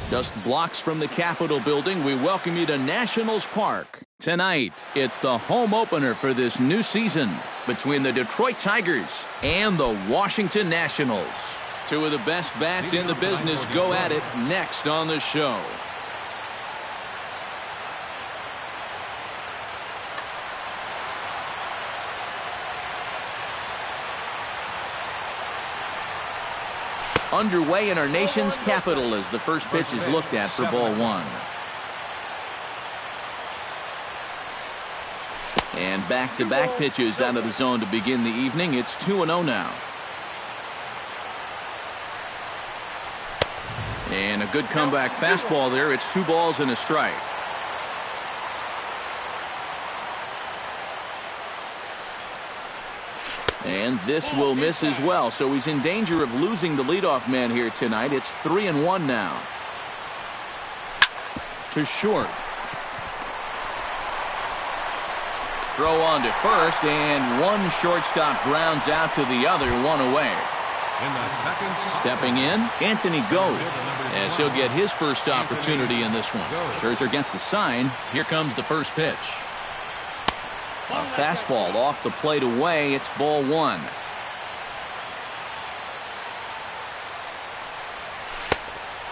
Just blocks from the Capitol building, we welcome you to Nationals Park. Tonight, it's the home opener for this new season between the Detroit Tigers and the Washington Nationals. Two of the best bats in the business go at it next on the show. Underway in our nation's capital as the first pitch is looked at for ball one. And back-to-back pitches out of the zone to begin the evening. It's 2-0 now. And a good comeback fastball there. It's 2 balls and a strike. And this will miss as well, so he's in danger of losing the leadoff man here tonight. It's 3-1 now. To short. Throw on to first, and one shortstop grounds out to the other, one away. Stepping in, Anthony goes, as he'll get his first opportunity in this one. Scherzer gets the sign. Here comes the first pitch. A fastball off the plate away. It's ball one.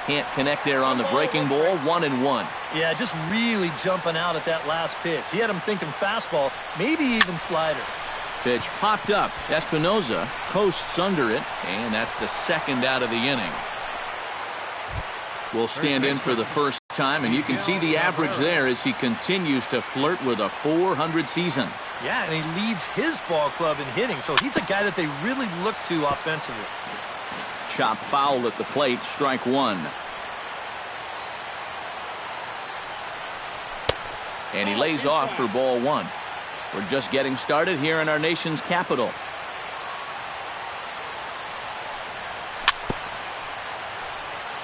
Can't connect there on the breaking ball. 1-1. Yeah, just really jumping out at that last pitch. He had him thinking fastball, maybe even slider. Pitch popped up. Espinoza coasts under it, and that's the second out of the inning. Will stand in for the first time, and you can see the average there as he continues to flirt with a .400 season. Yeah, and he leads his ball club in hitting, so he's a guy that they really look to offensively. Chop foul at the plate, strike one. And he lays off for ball one. We're just getting started here in our nation's capital.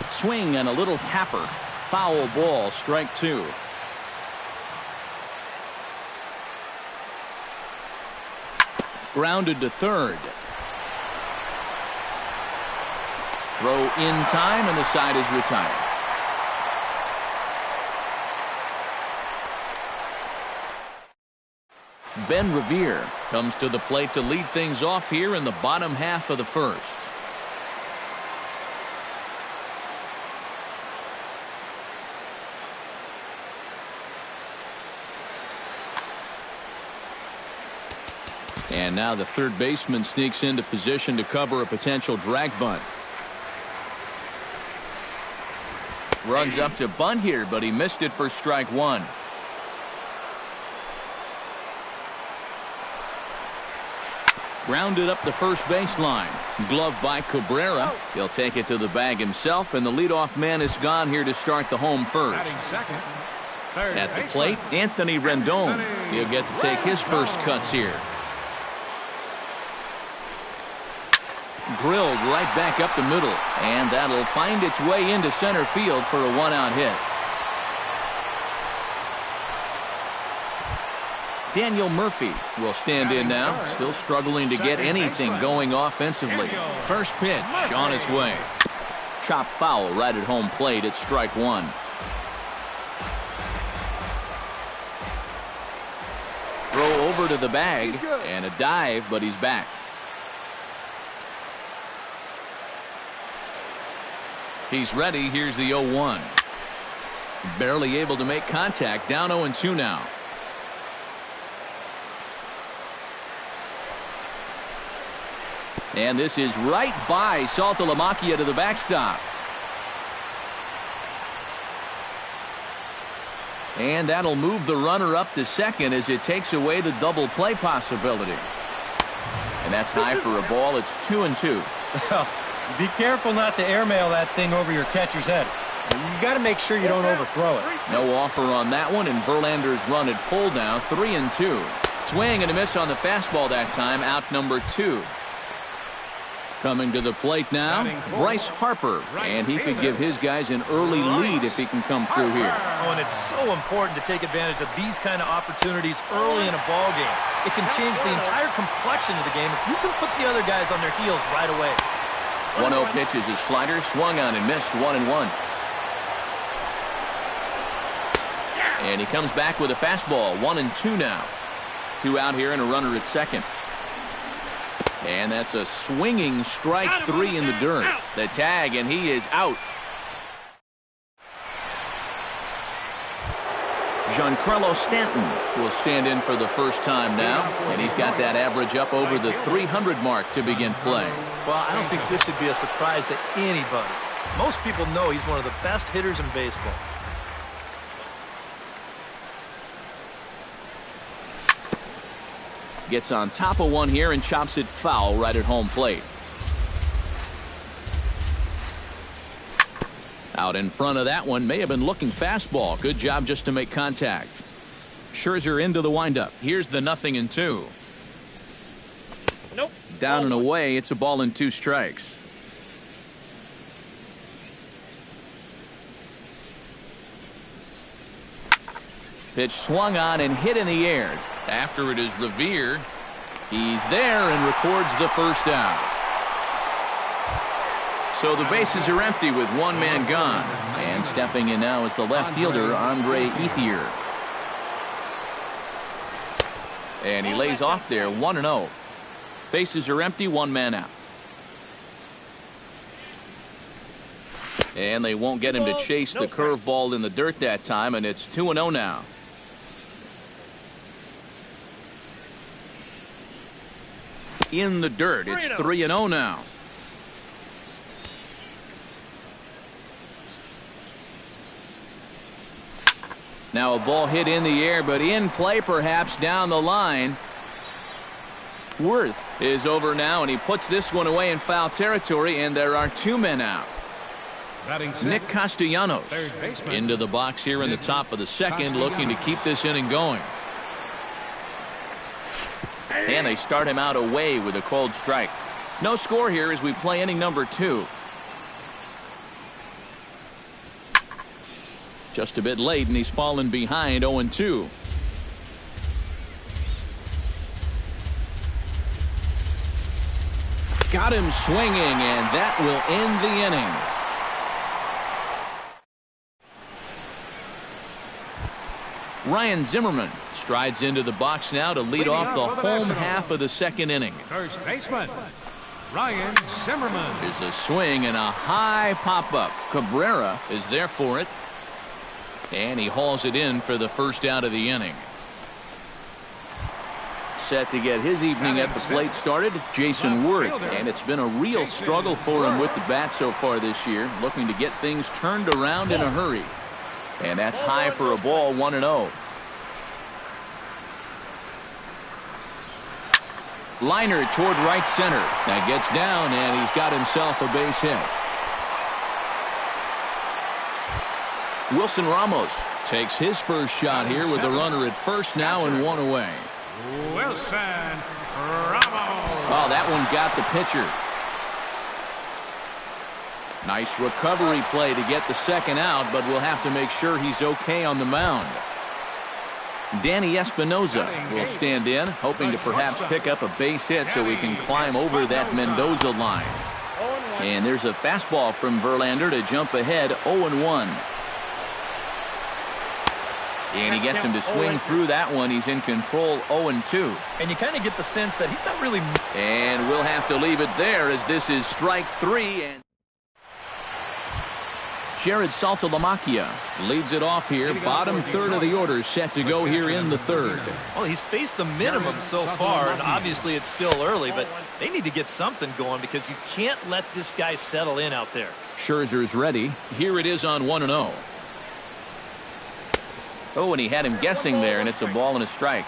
Swing and a little tapper. Foul ball, strike two. Grounded to third. Throw in time, and the side is retired. Ben Revere comes to the plate to lead things off here in the bottom half of the first. And now the third baseman sneaks into position to cover a potential drag bunt. Runs up to bunt here, but he missed it for strike one. Grounded up the first baseline. Glove by Cabrera. He'll take it to the bag himself, and the leadoff man is gone here to start the home first. At the plate, Anthony Rendon. He'll get to take his first cuts here. Drilled right back up the middle, and that'll find its way into center field for a one-out hit. Daniel Murphy will stand in now, still struggling to get anything going offensively. First pitch on its way. Chop foul right at home plate. It's strike one. Throw over to the bag, and a dive, but he's back. He's ready. Here's the 0-1. Barely able to make contact. Down 0-2 now. And this is right by Saltalamacchia to the backstop. And that'll move the runner up to second as it takes away the double play possibility. And that's high for a ball. It's 2-2. Be careful not to airmail that thing over your catcher's head. You got to make sure you don't overthrow it. No offer on that one, and Verlander's run at full now, 3-2. Swing and a miss on the fastball that time, out number 2. Coming to the plate now, Bryce Harper, and he could give his guys an early lead if he can come through here. Oh, and it's so important to take advantage of these kind of opportunities early in a ball game. It can change the entire complexion of the game if you can put the other guys on their heels right away. 1-0 pitch is a slider, swung on and missed. 1-1. And he comes back with a fastball. 1-2 now. 2 out here and a runner at second. And that's a swinging strike 3 in the dirt. The tag, and he is out. Giancarlo Stanton will stand in for the first time now, and he's got that average up over the 300 mark to begin play. Well, I don't think this should be a surprise to anybody. Most people know he's one of the best hitters in baseball. Gets on top of one here and chops it foul right at home plate. Out in front of that one, may have been looking fastball. Good job just to make contact. Scherzer into the windup. Here's the 0-2. Nope. Down and away, it's a ball and 2 strikes. Pitch swung on and hit in the air. After it is Revere. He's there and records the first out. So the bases are empty with one man gone. And stepping in now is the left fielder, Andre Ethier. And he lays off there, 1-0. Bases are empty, one man out. And they won't get him to chase the curveball in the dirt that time, and it's 2-0 now. In the dirt, it's 3-0 now. Now a ball hit in the air, but in play perhaps down the line. Worth is over now, and he puts this one away in foul territory, and there are 2 men out. Nick Castellanos into the box here in the top of the second, looking to keep this inning going. And they start him out away with a cold strike. No score here as we play inning number 2. Just a bit late, and he's fallen behind 0-2. Got him swinging, and that will end the inning. Ryan Zimmerman strides into the box now to lead off the home half of the second inning. First baseman, Ryan Zimmerman. There's a swing and a high pop-up. Cabrera is there for it. And he hauls it in for the first out of the inning. Set to get his evening at the plate started, Jason Worth. And it's been a real struggle for him with the bat so far this year, looking to get things turned around in a hurry. And that's high for a ball, 1-0. Liner toward right center. That gets down, and he's got himself a base hit. Wilson Ramos takes his first shot here with a runner at first now and 1 away. Wilson Ramos. Oh, that one got the pitcher. Nice recovery play to get the second out, but we'll have to make sure he's okay on the mound. Danny Espinoza will stand in, hoping to perhaps pick up a base hit so we can climb over that Mendoza line. And there's a fastball from Verlander to jump ahead 0-1. And he gets him to swing through that one. He's in control 0-2. And you kind of get the sense that he's not really... And we'll have to leave it there as this is strike 3. And Jared Saltalamacchia leads it off here. Bottom third of the order set to go here in the third. Well, he's faced the minimum so far, and obviously it's still early, but they need to get something going because you can't let this guy settle in out there. Scherzer's ready. Here it is on 1-0. Oh, and he had him guessing there, and it's a ball and a strike.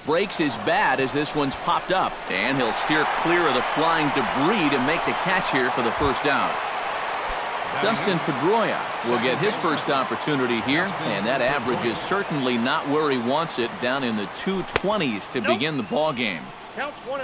Breaks his bat as this one's popped up, and he'll steer clear of the flying debris to make the catch here for the first out. Dustin Pedroia will get his first opportunity here, and that average is certainly not where he wants it, down in the 220s to begin the ball game.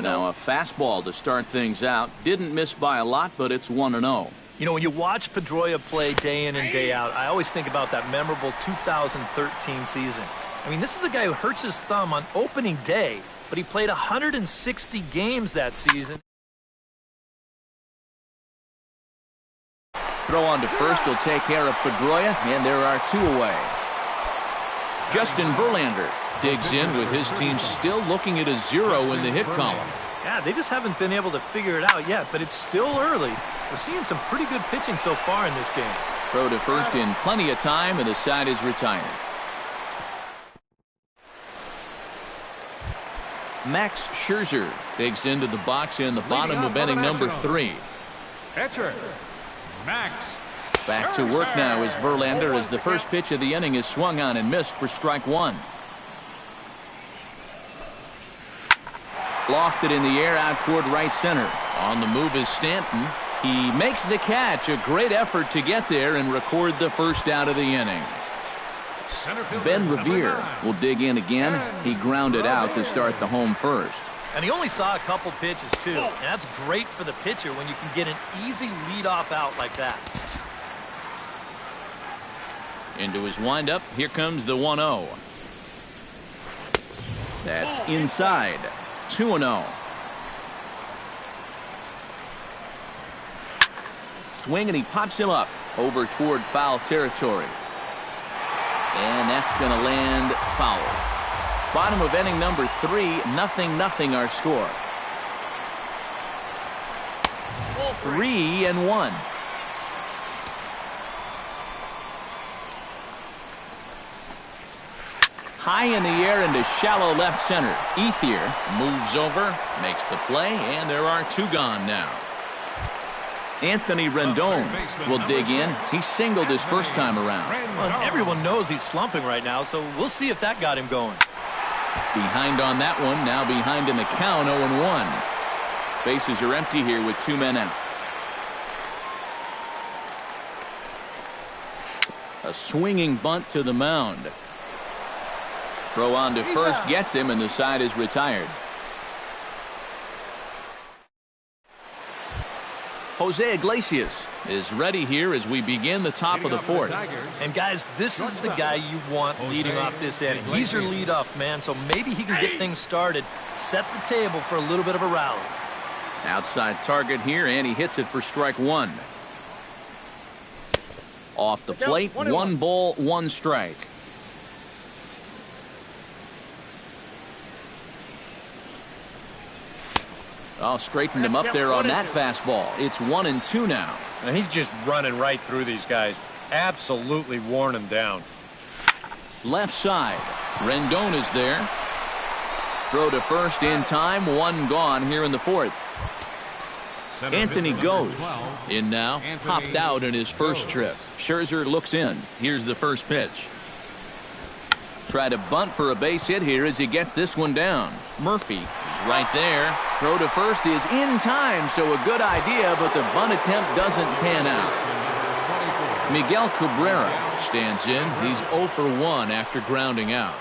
Now a fastball to start things out. Didn't miss by a lot, but it's 1-0. You know, when you watch Pedroia play day in and day out, I always think about that memorable 2013 season. I mean, this is a guy who hurts his thumb on opening day, but he played 160 games that season. Throw on to first will take care of Pedroia, and there are 2 away. Justin Verlander digs in with his team still looking at a 0 in the hit column. Yeah, they just haven't been able to figure it out yet, but it's still early. We're seeing some pretty good pitching so far in this game. Throw to first in plenty of time, and the side is retired. Max Scherzer digs into the box in the bottom of inning number 3. Pitcher, Max. Back to work now is Verlander as the first pitch of the inning is swung on and missed for strike 1. Lofted in the air out toward right center. On the move is Stanton. He makes the catch. A great effort to get there and record the first out of the inning. Ben Revere will dig in again. He grounded out to start the home first. And he only saw a couple pitches, too. And that's great for the pitcher when you can get an easy leadoff out like that. Into his windup, here comes the 1-0. That's inside. 2-0. Swing, and he pops him up over toward foul territory. And that's going to land foul. Bottom of inning number 3, 0-0 our score. 3-1. High in the air into shallow left center. Ethier moves over, makes the play, and there are 2 gone now. Anthony Rendon will dig in. He singled his first time around. Well, everyone knows he's slumping right now, so we'll see if that got him going. Behind on that one, now behind in the count, 0-1. Bases are empty here with 2 men out. A swinging bunt to the mound. Throw on to first gets him, and the side is retired. Jose Iglesias is ready here as we begin the top of the 4th. And guys, this is the guy you want leading off this inning. He's your leadoff man, so maybe he can get things started, set the table for a little bit of a rally. Outside target here, and he hits it for strike 1. Off the plate, 1 ball, 1 strike. I'll straighten him up there on that fastball. It's 1-2 now. And he's just running right through these guys. Absolutely worn them down. Left side. Rendon is there. Throw to first in time. 1 gone here in the 4th. Anthony goes in now. Popped out in his first trip. Scherzer looks in. Here's the first pitch. Try to bunt for a base hit here as he gets this one down. Murphy is right there. Throw to first is in time, so a good idea, but the bunt attempt doesn't pan out. Miguel Cabrera stands in. He's 0 for 1 after grounding out.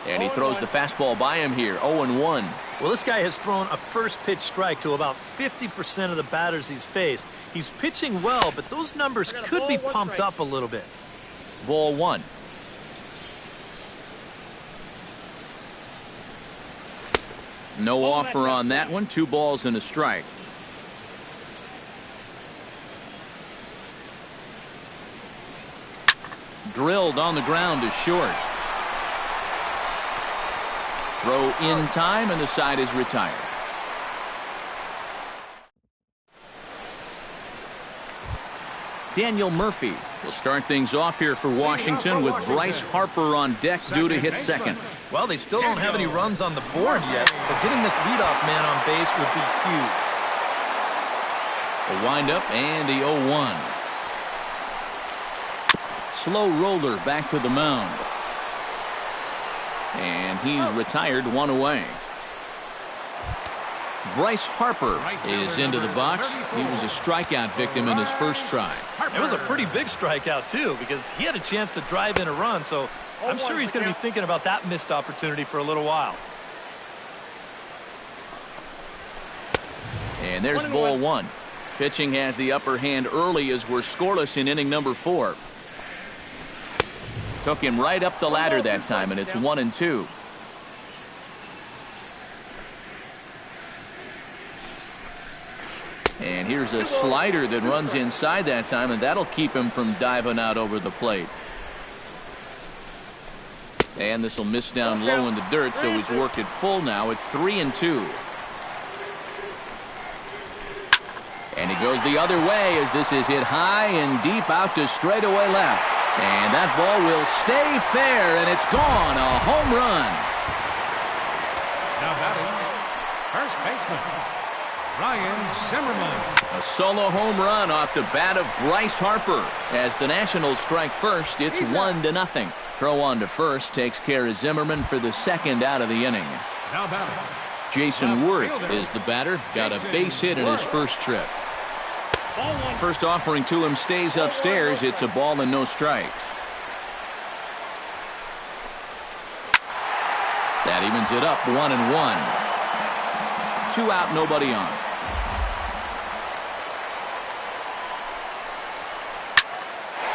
And he throws the fastball by him here, 0-1. Well, this guy has thrown a first pitch strike to about 50% of the batters he's faced. He's pitching well, but those numbers could be pumped up a little bit. Ball 1. No offer on that one. 2 balls and a strike. Drilled on the ground is short. Throw in time, and the side is retired. Daniel Murphy will start things off here for Washington with Bryce Harper on deck due to hit second. Well, they still don't have any runs on the board yet, so getting this leadoff man on base would be huge. A windup and the 0-1. Slow roller back to the mound. And he's retired, 1 away. Bryce Harper is into the box. He was a strikeout victim in his first try. It was a pretty big strikeout, too, because he had a chance to drive in a run, so I'm sure he's going to be thinking about that missed opportunity for a little while. And there's ball 1. Pitching has the upper hand early as we're scoreless in inning number 4. Took him right up the ladder that time, and it's 1-2. And here's a slider that runs inside that time, and that'll keep him from diving out over the plate. And this will miss down low in the dirt, so he's worked it full now at 3-2. And he goes the other way as this is hit high and deep out to straightaway left. And that ball will stay fair, and it's gone. A home run. Now batting, first baseman, Ryan Zimmerman. A solo home run off the bat of Bryce Harper. As the Nationals strike first, it's 1-0. Throw on to first takes care of Zimmerman for the second out of the inning. Now batting, Jason Worth is the batter. Got a base hit in his first trip. First offering to him stays upstairs. It's a ball and no strikes. That evens it up 1-1. 2 out, nobody on.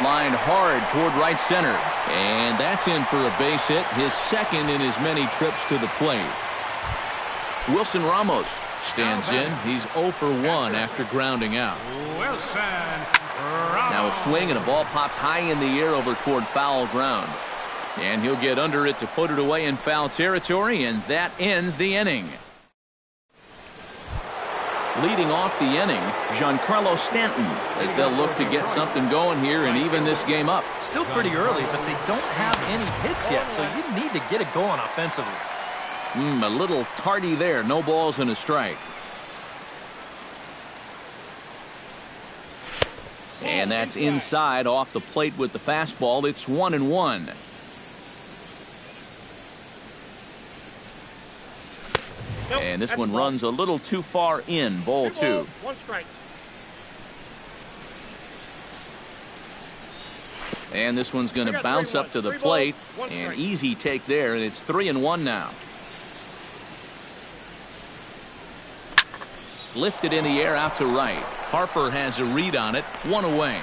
Lined hard toward right center. And that's in for a base hit. His second in as many trips to the plate. Wilson Ramos stands in. He's 0 for 1 after grounding out. Wilson Now a swing and a ball popped high in the air over toward foul ground. And he'll get under it to put it away in foul territory, and that ends the inning. Leading off the inning, Giancarlo Stanton, as they'll look to get something going here and even this game up. Still pretty early, but they don't have any hits yet, so you need to get it going offensively. A little tardy there. No balls and a strike. And that's inside off the plate with the fastball. It's 1-1. And this one runs a little too far in. Ball 2. 1 strike. And this one's going to bounce up to the plate. An easy take there, and it's 3-1 now. Lifted in the air out to right. Harper has a read on it. 1 away.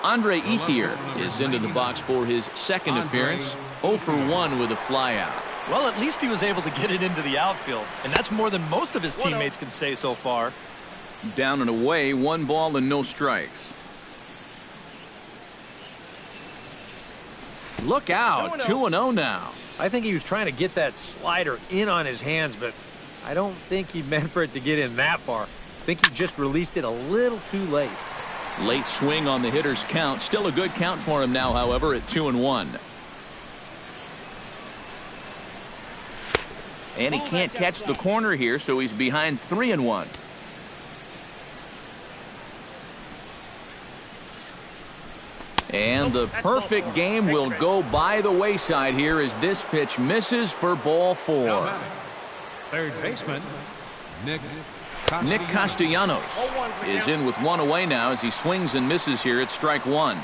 Andre Ethier is into the box for his second appearance. 0 for 1 with a flyout. Well, at least he was able to get it into the outfield, and that's more than most of his teammates can say so far. Down and away, 1 ball and no strikes. Look out, 2-0 now. I think he was trying to get that slider in on his hands, but I don't think he meant for it to get in that far. I think he just released it a little too late. Late swing on the hitter's count. Still a good count for him now, however, at 2-1. And he can't catch the corner here, so he's behind 3-1. And the perfect game will go by the wayside here as this pitch misses for ball 4. Third baseman, Nick Castellanos is in with 1 away now as he swings and misses here at strike 1.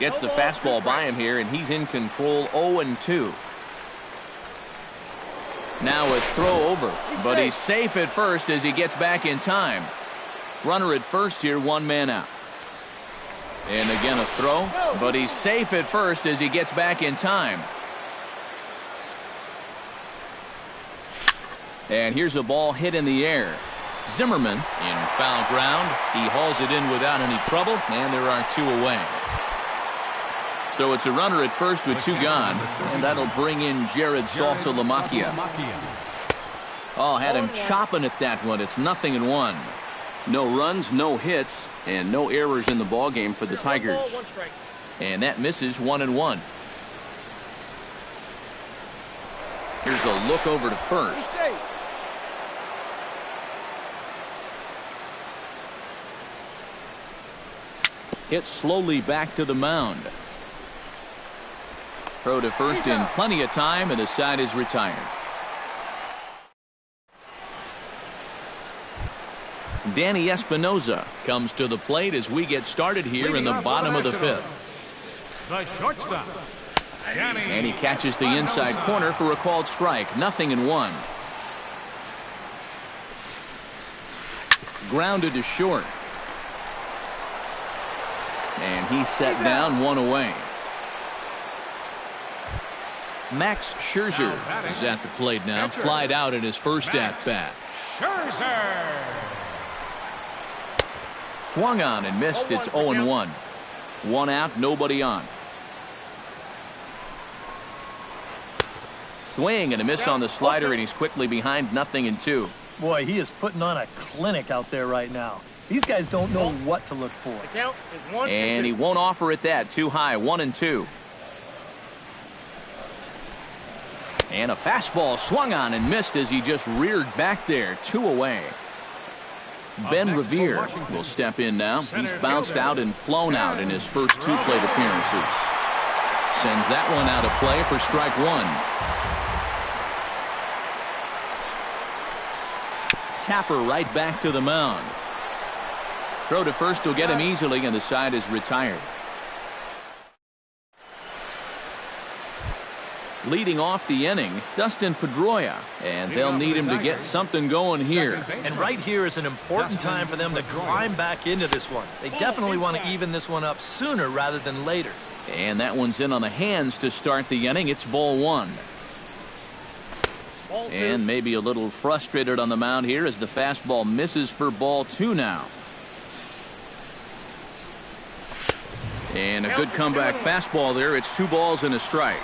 Gets the fastball by him here, and he's in control. 0-2. Now a throw over, but he's safe at first as he gets back in time. Runner at first here, 1 man out. And again a throw, but he's safe at first as he gets back in time. And here's a ball hit in the air. Zimmerman in foul ground. He hauls it in without any trouble, and there are 2 away. So it's a runner at first with 2 gone, and that'll bring in Jared Saltalamacchia. Oh, had him chopping at that one. It's 0-1. No runs, no hits, and no errors in the ball game for the Tigers. And that misses 1-1. Here's a look over to first. Hit slowly back to the mound. Throw to first in plenty of time, and the side is retired. Danny Espinoza comes to the plate as we get started here in the bottom of the 5th. The shortstop, Danny. And he catches the inside corner for a called strike. 0-1. Grounded to short. And he's set down 1 away. Max Scherzer is at the plate now. Flied out in his first at-bat. Scherzer. Swung on and missed. It's 0-1. One out, nobody on. Swing and a miss on the slider, and he's quickly behind 0-2. Boy, he is putting on a clinic out there right now. These guys don't know what to look for. The count is 1 And he won't offer it that. Too high. 1-2. And a fastball swung on and missed as he just reared back there. 2 away. Ben Revere will step in now. He's bounced out and flown out in his first 2 plate appearances. Sends that one out of play for strike 1. Tapper right back to the mound. Throw to first will get him easily, and the side is retired. Leading off the inning, Dustin Pedroia, and they'll need him to get something going here. And right here is an important time for them to climb back into this one. They definitely want to even this one up sooner rather than later. And that one's in on the hands to start the inning. It's ball 1. And maybe a little frustrated on the mound here as the fastball misses for ball 2 now. And a good comeback fastball there. It's 2 balls and a strike.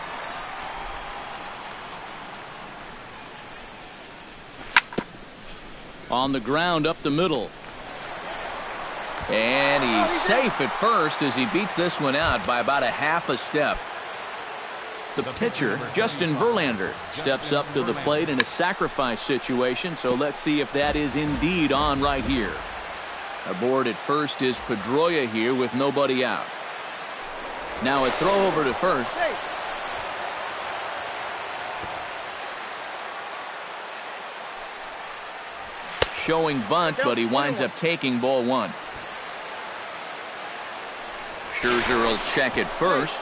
On the ground up the middle. And he's safe at first as he beats this one out by about a half a step. The pitcher, Justin Verlander, steps up to the plate in a sacrifice situation, so let's see if that is indeed on right here. Aboard at first is Pedroia here with nobody out. Now a throw over to first. Showing bunt, but he winds up taking ball 1. Scherzer will check it first.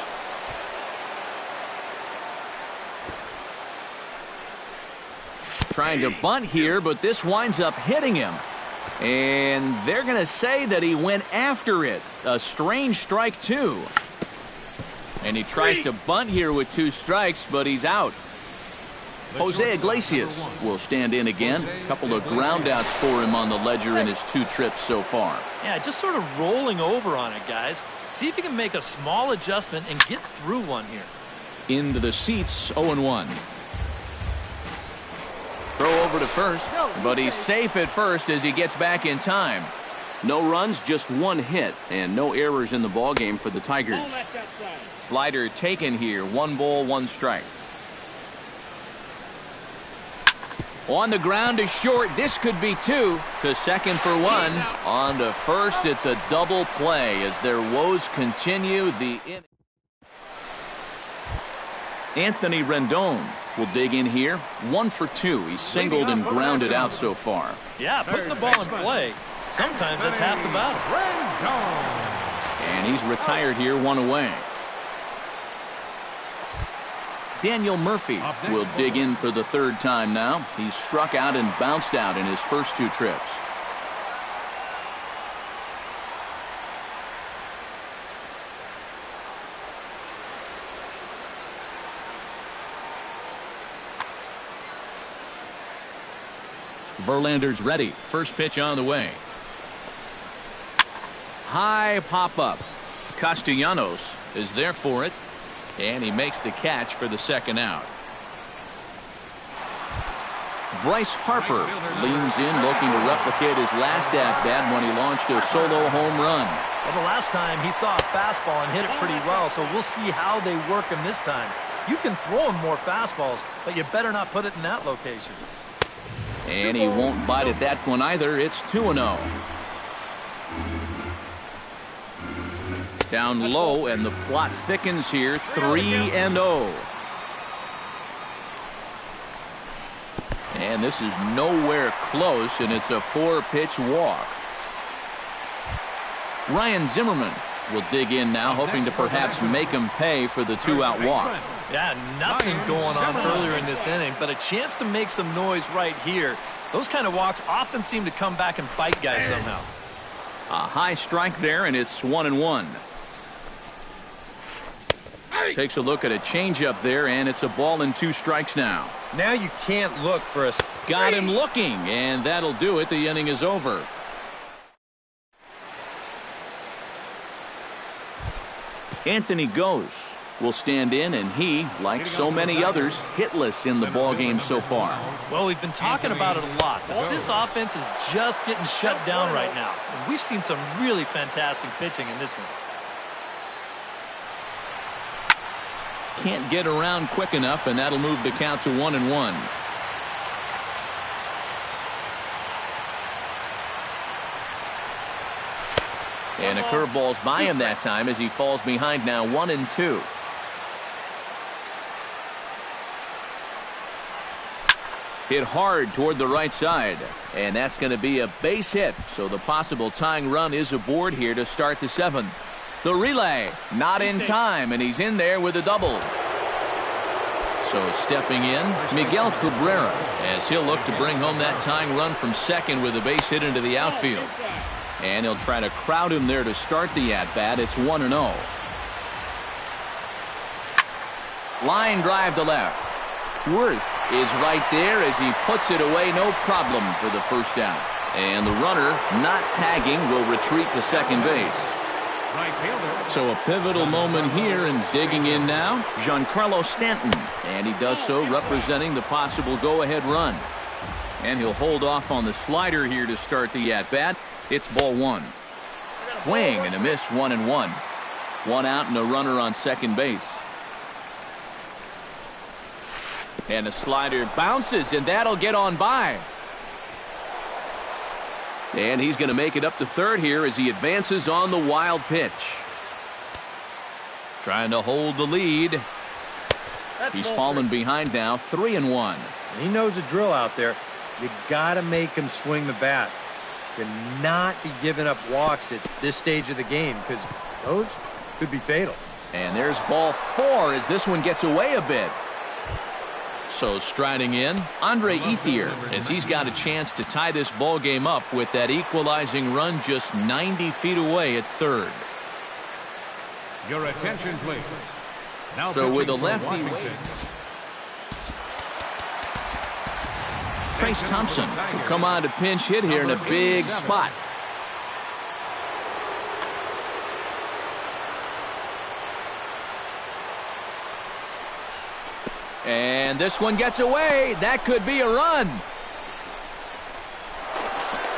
Trying to bunt here, but this winds up hitting him. And they're going to say that he went after it. A strange strike 2. And he tries to bunt here with 2 strikes, but he's out. Jose Iglesias will stand in again. A couple of groundouts for him on the ledger in his 2 trips so far. Yeah, just sort of rolling over on it, guys. See if you can make a small adjustment and get through one here. Into the seats, 0-1. Throw over to first, but he's safe at first as he gets back in time. No runs, just 1 hit, and no errors in the ballgame for the Tigers. Slider taken here, 1 ball, 1 strike. On the ground to short. This could be 2. To second for 1. On to first. It's a double play as their woes continue. The inning. Anthony Rendon will dig in here. 1 for 2. He's singled and grounded out so far. Yeah, putting the ball in play. Sometimes that's half the battle. And he's retired here, 1 away. Daniel Murphy will dig in for the 3rd time now. He's struck out and bounced out in his first 2 trips. Verlander's ready. First pitch on the way. High pop-up. Castellanos is there for it. And he makes the catch for the 2nd out. Bryce Harper leans in looking to replicate his last at-bat when he launched a solo home run. Well, the last time he saw a fastball and hit it pretty well, so we'll see how they work him this time. You can throw him more fastballs, but you better not put it in that location. And he won't bite at that one either. It's 2-0. Down low, and the plot thickens here. 3-0. And this is nowhere close, and it's a 4-pitch walk. Ryan Zimmerman will dig in now, hoping to perhaps make him pay for the 2-out walk. Yeah, nothing going on earlier in this inning, but a chance to make some noise right here. Those kind of walks often seem to come back and bite guys somehow. A high strike there, and it's 1-1. Takes a look at a changeup there, and it's a ball and 2 strikes now. Now you can't look for a... Got him looking, and that'll do it. The inning is over. Anthony Goes will stand in, and he, like so many others, hitless in the ball game so far. Well, we've been talking about it a lot, but this offense is just getting shut down right now. And we've seen some really fantastic pitching in this one. Can't get around quick enough, and that'll move the count to 1-1. And a curveball's by him that time as he falls behind now 1-2. Hit hard toward the right side, and that's going to be a base hit, so the possible tying run is aboard here to start the 7th. The relay not in time, and he's in there with a double. So stepping in, Miguel Cabrera, as he'll look to bring home that tying run from second with a base hit into the outfield. And he'll try to crowd him there to start the at-bat. It's 1-0. Line drive to left. Worth is right there as he puts it away, no problem for the first down. And the runner, not tagging, will retreat to second base. So a pivotal moment here, and digging in now, Giancarlo Stanton. And he does so representing the possible go-ahead run. And he'll hold off on the slider here to start the at-bat. It's ball 1. Swing and a miss, 1-1. 1 out and a runner on second base. And the slider bounces, and that'll get on by. And he's going to make it up to third here as he advances on the wild pitch. Trying to hold the lead. He's fallen behind now, 3-1. He knows the drill out there. You got to make him swing the bat. To not be giving up walks at this stage of the game, because those could be fatal. And there's ball 4 as this one gets away a bit. So striding in, Andre Ethier, as he's got a chance to tie this ball game up with that equalizing run just 90 feet away at third. Your attention, please. Now so with a lefty Washington. Trace Thompson will come on to pinch hit here in a big spot. And this one gets away. That could be a run.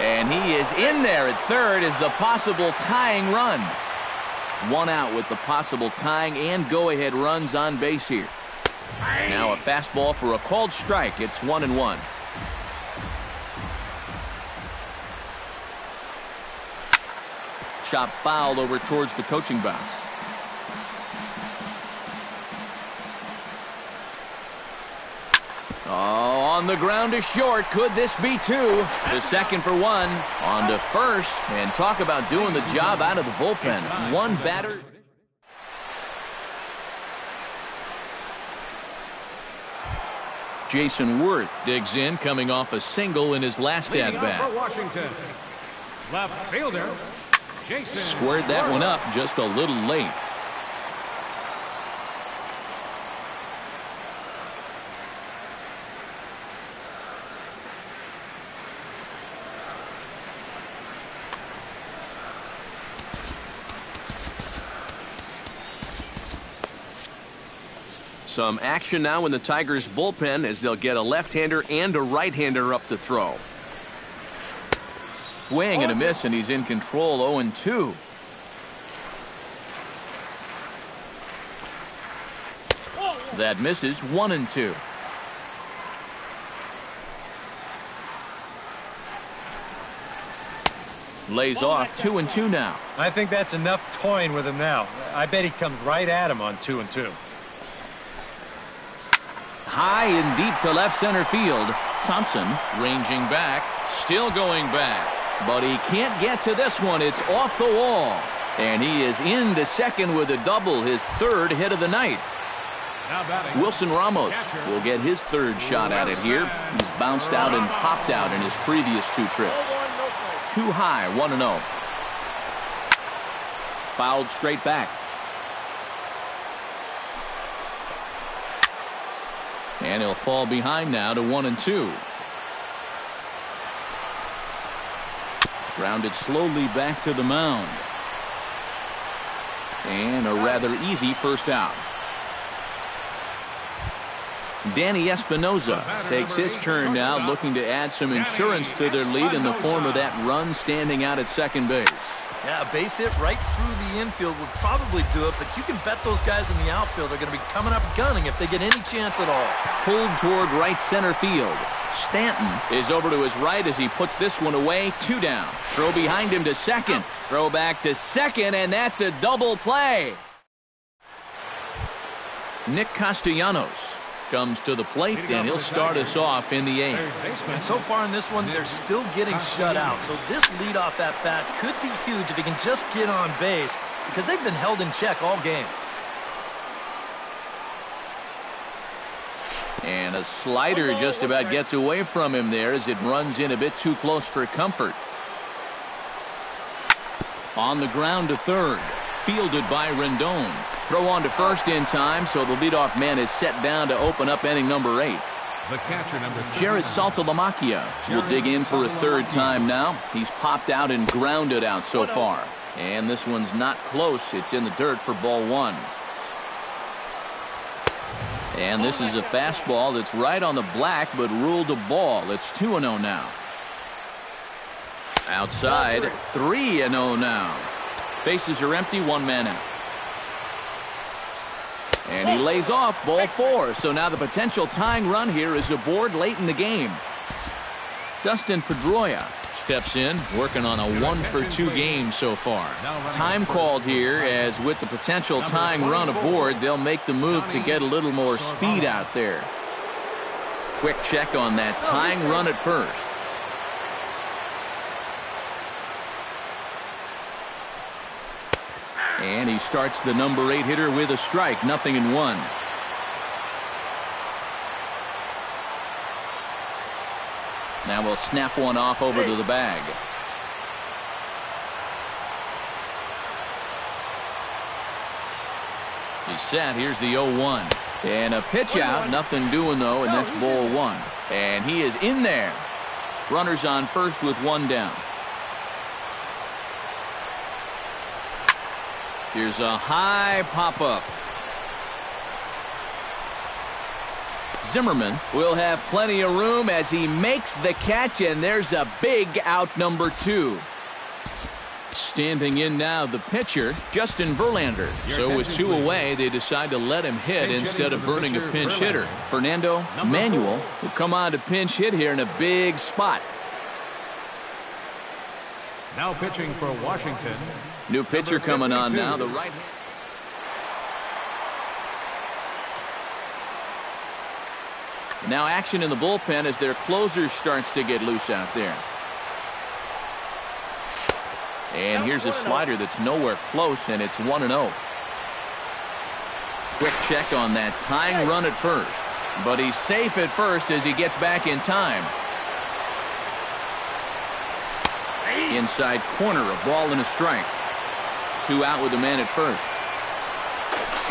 And he is in there at third as the possible tying run. 1 out with the possible tying and go-ahead runs on base here. Now a fastball for a called strike. It's 1-1. Chop foul over towards the coaching box. Oh, on the ground to short. Could this be 2? The second for 1. On to first. And talk about doing the job out of the bullpen. 1 batter. Jason Worth digs in, coming off a single in his last at-bat. Washington. Left fielder, Jason. Squared that one up just a little late. Some action now in the Tigers bullpen as they'll get a left-hander and a right-hander up to throw. Swing and a miss, and he's in control, 0-2. That misses, 1-2. Lays off, 2-2 now. I think that's enough toying with him now. I bet he comes right at him on 2-2. High and deep to left center field. Thompson ranging back, still going back. But he can't get to this one. It's off the wall. And he is into second with a double, his 3rd hit of the night. Wilson Ramos will get his 3rd shot at it here. He's bounced out and popped out in his previous 2 trips. Too high, 1-0. Fouled straight back. And he'll fall behind now to 1-2. Grounded slowly back to the mound. And a rather easy first out. Danny Espinoza takes his turn now, looking to add some insurance to their lead in the form of that run standing out at second base. Yeah, a base hit right through the infield would probably do it, but you can bet those guys in the outfield are going to be coming up gunning if they get any chance at all. Pulled toward right center field. Stanton is over to his right as he puts this one away. 2 down. Throw behind him to second. Throw back to second, and that's a double play. Nick Castellanos comes to the plate, and he'll start us off in the 8th. And so far in this one, they're still getting shut out. So this leadoff at bat could be huge if he can just get on base, because they've been held in check all game. And a slider just about gets away from him there as it runs in a bit too close for comfort. On the ground to third. Fielded by Rendon. Throw on to first in time, so the leadoff man is set down to open up inning number 8. The catcher, number 3. Jared Saltalamacchia will dig in for a third time now. He's popped out and grounded out so far. And this one's not close. It's in the dirt for ball 1. And this is a fastball that's right on the black, but ruled a ball. It's 2-0 now. Outside, 3-0 now. Bases are empty, 1 man out. And he lays off ball 4. So now the potential tying run here is aboard late in the game. Dustin Pedroia steps in, working on a 1-for-2 game so far. Time called here, as with the potential tying run aboard, they'll make the move to get a little more speed out there. Quick check on that tying run at first. And he starts the number 8 hitter with a strike, 0-1. Now we'll snap one off over to the bag. He's set. Here's the 0-1. And a pitch out. Nothing doing, though, and that's ball 1. And he is in there. Runners on first with 1 down. Here's a high pop-up. Zimmerman will have plenty of room as he makes the catch, and there's a big out, number 2. Standing in now, the pitcher, Justin Verlander. So with 2 away, they decide to let him hit instead of burning a pinch hitter. Fernando Manuel will come on to pinch hit here in a big spot. Now pitching for Washington. New pitcher coming on now, the right. Now action in the bullpen as their closer starts to get loose out there. And here's a slider that's nowhere close, and it's 1-0. Quick check on that tying run at first. But he's safe at first as he gets back in time. Inside corner, a ball and a strike. 2 out with the man at first.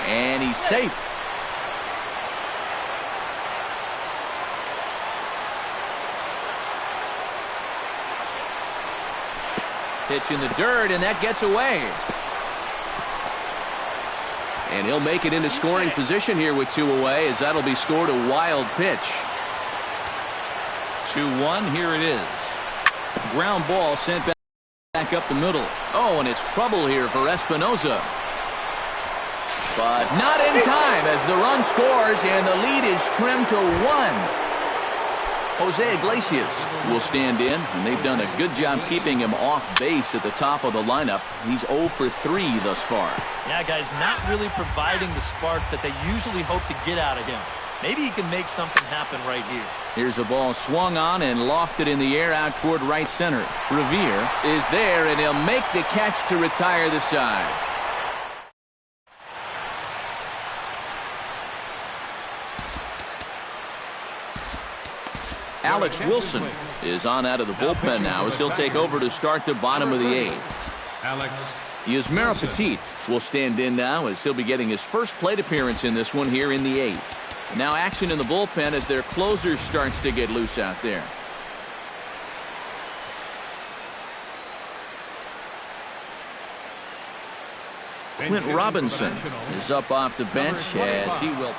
And he's safe. Pitch in the dirt, and that gets away. And he'll make it into scoring position here with 2 away, as that'll be scored a wild pitch. 2-1, here it is. Ground ball sent back up the middle. Oh, and it's trouble here for Espinoza. But not in time as the run scores, and the lead is trimmed to 1. Jose Iglesias will stand in, and they've done a good job keeping him off base at the top of the lineup. He's 0 for 3 thus far. Yeah, guys, not really providing the spark that they usually hope to get out of him. Maybe he can make something happen right here. Here's a ball swung on and lofted in the air out toward right center. Revere is there, and he'll make the catch to retire the side. Alex Wilson is on out of the bullpen now as he'll take over to start the bottom of the 8th. Alex Yusmeiro Petit will stand in now as he'll be getting his first plate appearance in this one here in the 8th. Now action in the bullpen as their closer starts to get loose out there. Clint Robinson is up off the bench as he will.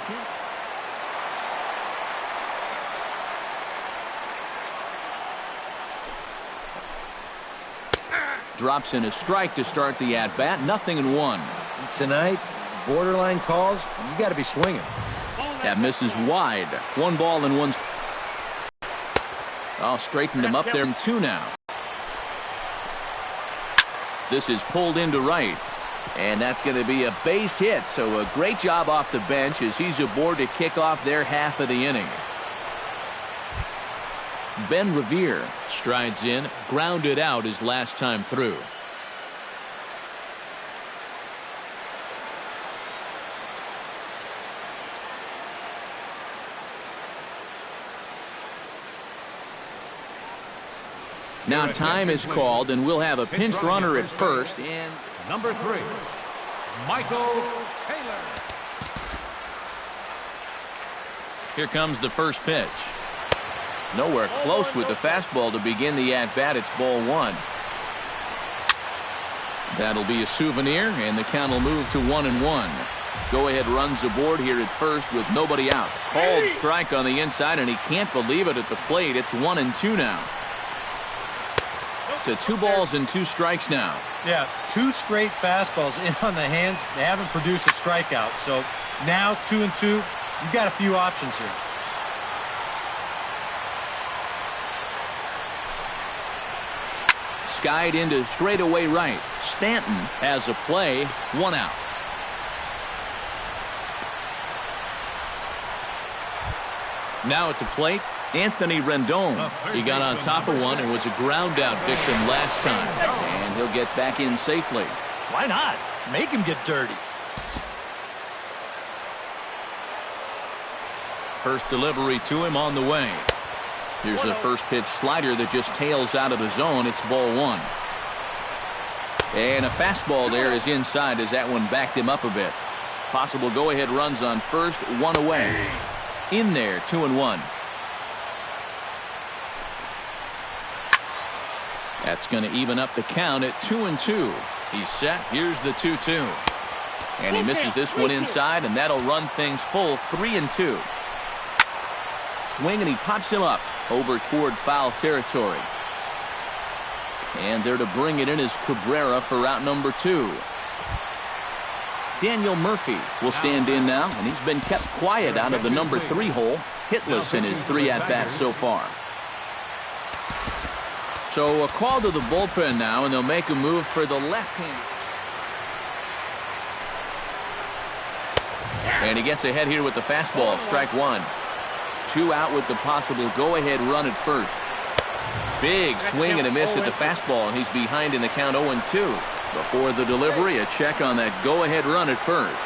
Drops in a strike to start the at-bat. 0-1. Tonight, borderline calls, you got to be swinging. That misses wide. 1 ball and 1. Oh, straightened him up there. 2 now. This is pulled into right. And that's going to be a base hit. So a great job off the bench as he's aboard to kick off their half of the inning. Ben Revere strides in, grounded out his last time through. Now time is called, and we'll have a pinch runner at first. And Number 3, Michael Taylor. Here comes the first pitch. Nowhere close with the fastball to begin the at-bat. It's ball 1. That'll be a souvenir, and the count will move to 1-1. Go-ahead runs aboard here at first with nobody out. Called strike on the inside, and he can't believe it at the plate. It's 1-2 now. To 2 balls and 2 strikes now. Yeah, 2 straight fastballs in on the hands. They haven't produced a strikeout. So now 2-2, you've got a few options here. Skied into straightaway right. Stanton has a play. 1 out. Now at the plate, Anthony Rendon. He got on top of one and was a ground out victim last time. And he'll get back in safely. Why not? Make him get dirty. First delivery to him on the way. Here's a first pitch slider that just tails out of the zone. It's ball 1. And a fastball there is inside as that one backed him up a bit. Possible go-ahead runs on first, 1 away. In there, 2-1. That's going to even up the count at 2-2. He's set. Here's the 2-2. And he misses this one inside, and that'll run things full 3-2. Swing, and he pops him up over toward foul territory. And there to bring it in is Cabrera for out number 2. Daniel Murphy will stand in now, and he's been kept quiet out of the number 3 hole, hitless in his 3 at-bats so far. So a call to the bullpen now, and they'll make a move for the left-hand. And he gets ahead here with the fastball, strike 1. 2 out with the possible go-ahead run at first. Big swing and a miss at the fastball, and he's behind in the count 0-2. Before the delivery, a check on that go-ahead run at first.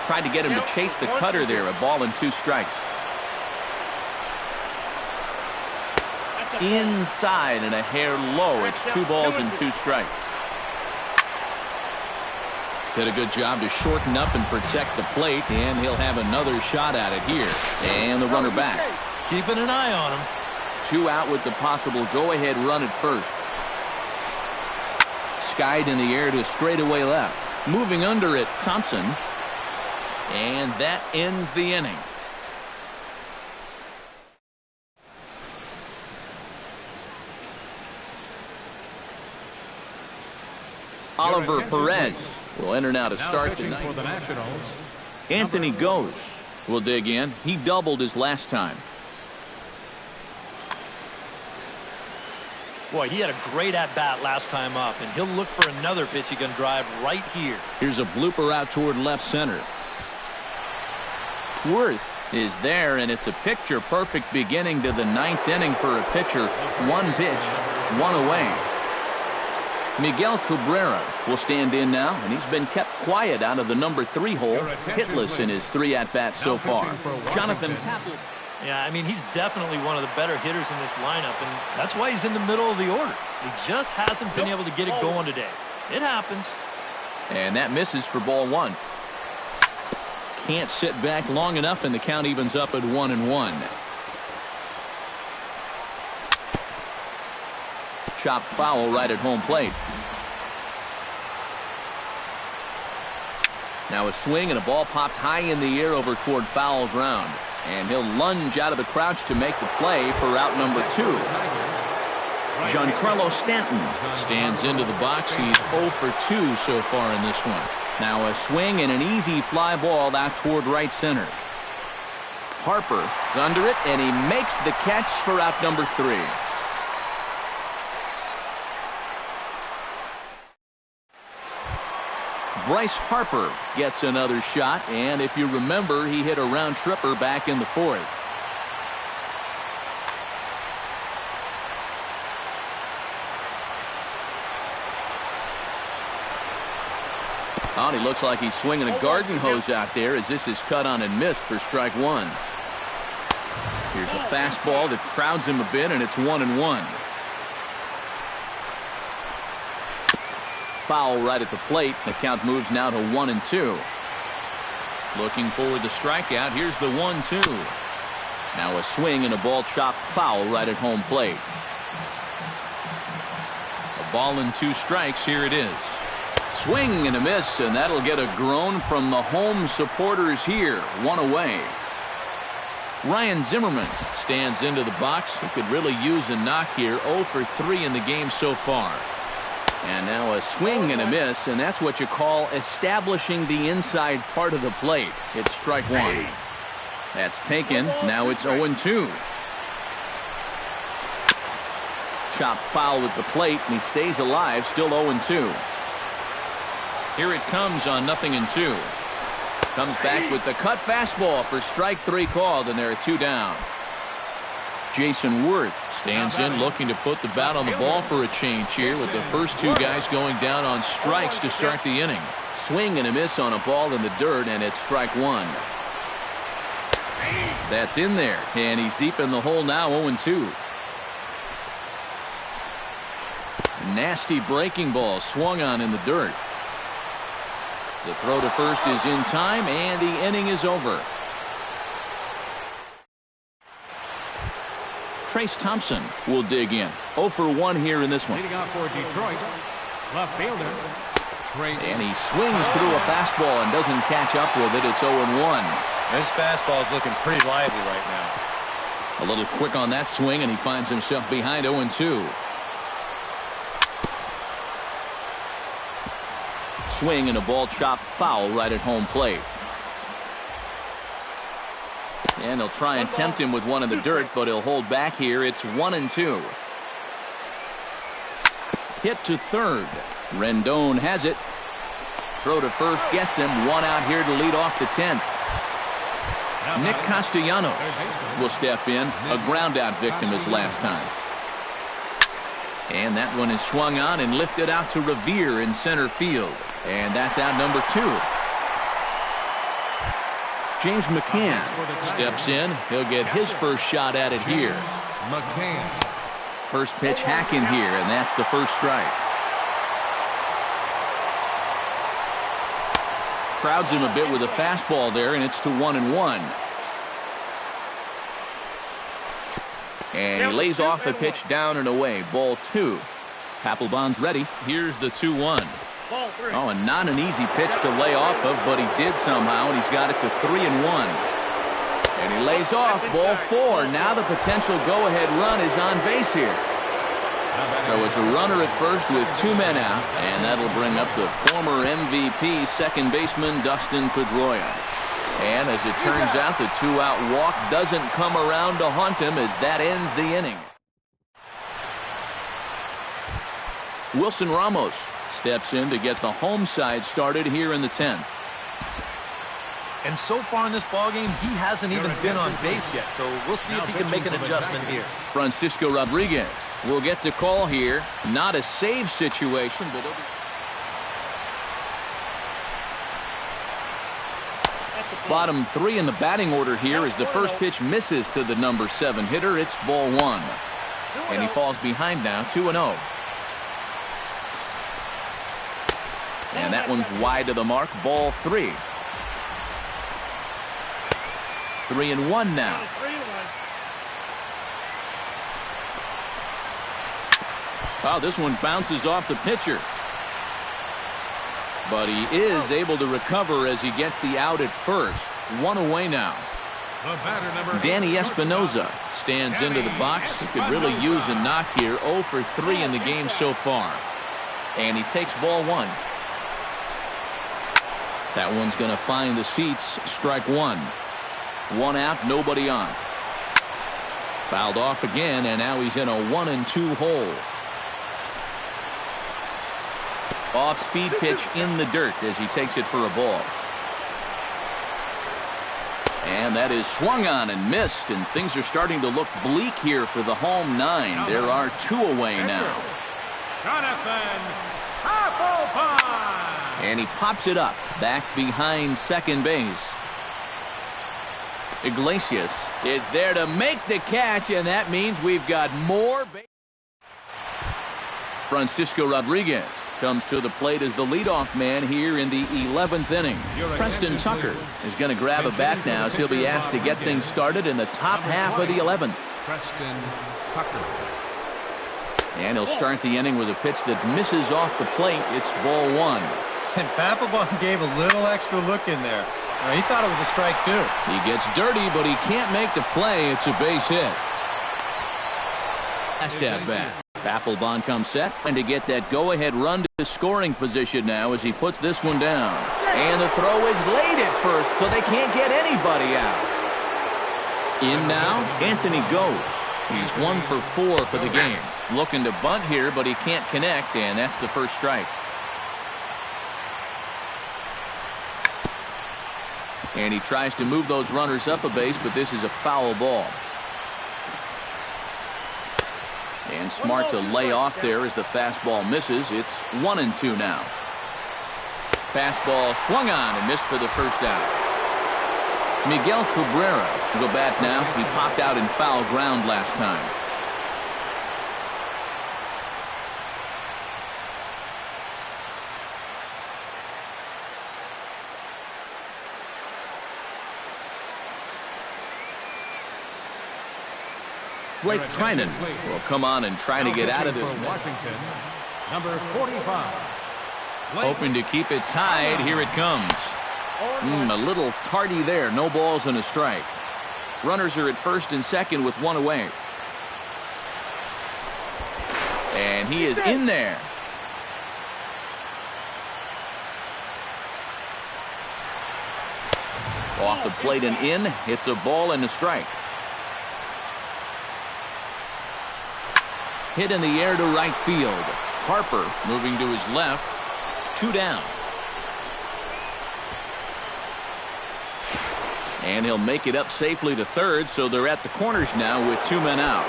Tried to get him to chase the cutter there, a ball and 2 strikes. Inside and a hair low. It's 2 balls and 2 strikes. Did a good job to shorten up and protect the plate, and he'll have another shot at it here. And the runner back. Keeping an eye on him. 2 out with the possible go-ahead run at first. Skied in the air to straightaway left. Moving under it, Thompson. And that ends the inning. Oliver Perez will enter now to start tonight. For the Nationals, Anthony Goes will dig in. He doubled his last time. Boy, he had a great at-bat last time up, and he'll look for another pitch he can drive right here. Here's a blooper out toward left center. Worth is there, and it's a picture-perfect beginning to the 9th inning for a pitcher. 1 pitch, 1 away. Miguel Cabrera will stand in now, and he's been kept quiet out of the number 3 hole, hitless in his 3 at-bats so far. Jonathan Papple. Yeah, I mean, he's definitely one of the better hitters in this lineup, and that's why he's in the middle of the order. He just hasn't been able to get it going today. It happens. And that misses for ball one. Can't sit back long enough, and the count evens up at 1-1. Chopped foul right at home plate. Now a swing, and a ball popped high in the air over toward foul ground. And he'll lunge out of the crouch to make the play for out number 2. Giancarlo Stanton stands into the box. He's 0 for 2 so far in this one. Now a swing and an easy fly ball out toward right center. Harper is under it, and he makes the catch for out number 3. Bryce Harper gets another shot, and if you remember, he hit a round tripper back in the 4th. Oh, he looks like he's swinging a garden hose out there, as this is cut on and missed for strike 1. Here's a fastball that crowds him a bit, and it's 1-1. Foul right at the plate. The count moves now to 1-2. Looking for the strikeout. Here's the 1-2. Now a swing and a ball chopped foul right at home plate. A ball and 2 strikes. Here it is. Swing and a miss, and that'll get a groan from the home supporters here. 1 away. Ryan Zimmerman stands into the box. He could really use a knock here. 0 for 3 in the game so far. And now a swing and a miss, and that's what you call establishing the inside part of the plate. It's strike 1. That's taken. Now it's 0-2. Chopped foul at the plate, and he stays alive, still 0-2. Here it comes on 0-2. Comes back with the cut fastball for strike 3 called, and there are 2 down. Jason Worth stands in, looking to put the bat on the ball for a change here, with the first 2 guys going down on strikes to start the inning. Swing and a miss on a ball in the dirt, and it's strike 1. That's in there, and he's deep in the hole now. 0-2. Nasty breaking ball swung on in the dirt. The throw to first is in time, and the inning is over. Trace Thompson will dig in. 0 for 1 here in this one. Leading off for Detroit, left fielder, Trace. And he swings through a fastball and doesn't catch up with it. It's 0-1. This fastball is looking pretty lively right now. A little quick on that swing, and he finds himself behind 0-2. Swing and a ball chopped foul right at home plate. And they'll try and tempt him with one in the dirt, but he'll hold back here. It's 1-2. Hit to third. Rendon has it. Throw to first gets him. 1 out here to lead off the 10th. Nick Castellanos will step in. A ground out victim his last time. And that one is swung on and lifted out to Revere in center field. And that's out number 2. James McCann steps in. He'll get his first shot at it here. McCann. First pitch hacking here, and that's the first strike. Crowds him a bit with a fastball there, and it's to 1-1. And he lays off a pitch down and away. Ball 2. Papelbon's ready. Here's the 2-1. Oh, and not an easy pitch to lay off of, but he did somehow, and he's got it to 3-1. And he lays off. Ball 4. Now the potential go-ahead run is on base here. So it's a runner at first with 2 men out, and that'll bring up the former MVP second baseman Dustin Pedroia. And as it turns out, the 2-out walk doesn't come around to haunt him, as that ends the inning. Wilson Ramos steps in to get the home side started here in the 10th. And so far in this ballgame, he hasn't even been on base yet, so we'll see if he can make an adjustment here. Francisco Rodriguez will get the call here. Not a save situation, but bottom 3 in the batting order here as the first pitch misses to the number 7 hitter. It's ball 1. And he falls behind now, 2-0. And that one's wide of the mark. Ball 3. 3-1 now. Oh, this one bounces off the pitcher. But he is able to recover as he gets the out at first. 1 away now. Danny Espinoza stands into the box. He could really use a knock here. 0 for 3 in the game so far. And he takes ball 1. That one's going to find the seats. Strike 1. 1 out, nobody on. Fouled off again, and now he's in a 1-2 hole. Off-speed pitch in the dirt as he takes it for a ball. And that is swung on and missed, and things are starting to look bleak here for the home 9. There are 2 away now. And he pops it up back behind second base. Iglesias is there to make the catch, and that means we've got more. Francisco Rodriguez comes to the plate as the leadoff man here in the 11th inning. Preston Tucker is going to grab a bat now as he'll be asked to get things started in the top half of the 11th. Preston Tucker. And he'll start the inning with a pitch that misses off the plate. It's ball 1. And Papelbon gave a little extra look in there. He thought it was a strike, too. He gets dirty, but he can't make the play. It's a base hit. Last at bat. Papelbon comes set, and to get that go-ahead run to scoring position now as he puts this one down. And the throw is late at first, so they can't get anybody out. In now, Anthony goes. He's 1 for 4 for the game. Looking to bunt here, but he can't connect, and that's the first strike. And he tries to move those runners up a base, but this is a foul ball. And smart to lay off there as the fastball misses. It's 1-2 now. Fastball swung on and missed for the first out. Miguel Cabrera will go bat now. He popped out in foul ground last time. Blake Trinan will come on and try to get out of this. Washington, number 45. Hoping to keep it tied. Here it comes. A little tardy there. No balls and a strike. Runners are at first and second with 1 away. And he is in there. Off the plate and in. It's a ball and a strike. Hit in the air to right field. Harper moving to his left. 2 down. And he'll make it up safely to third, so they're at the corners now with 2 men out.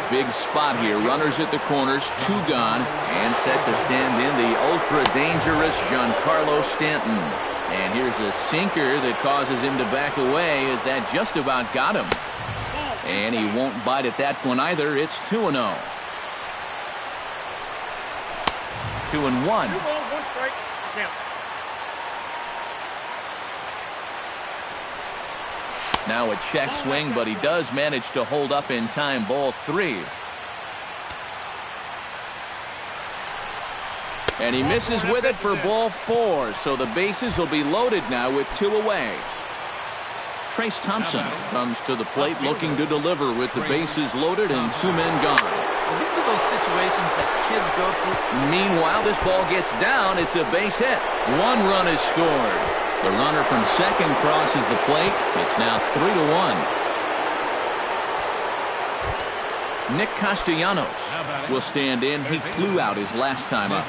Big spot here. Runners at the corners, 2 gone, and set to stand in the ultra-dangerous Giancarlo Stanton. And here's a sinker that causes him to back away as that just about got him. And he won't bite at that one either. It's 2-0. 2-1. 2 balls, 1 strike. Now a check swing, but he does manage to hold up in time. Ball 3. And he misses with it for ball 4. So the bases will be loaded now with 2 away. Trace Thompson comes to the plate looking to deliver with the bases loaded and 2 men gone. Well, these are those situations that kids go through. Meanwhile, this ball gets down. It's a base hit. 1 run is scored. The runner from second crosses the plate. It's now 3-1. Nick Castellanos will stand in. He flew out his last time up.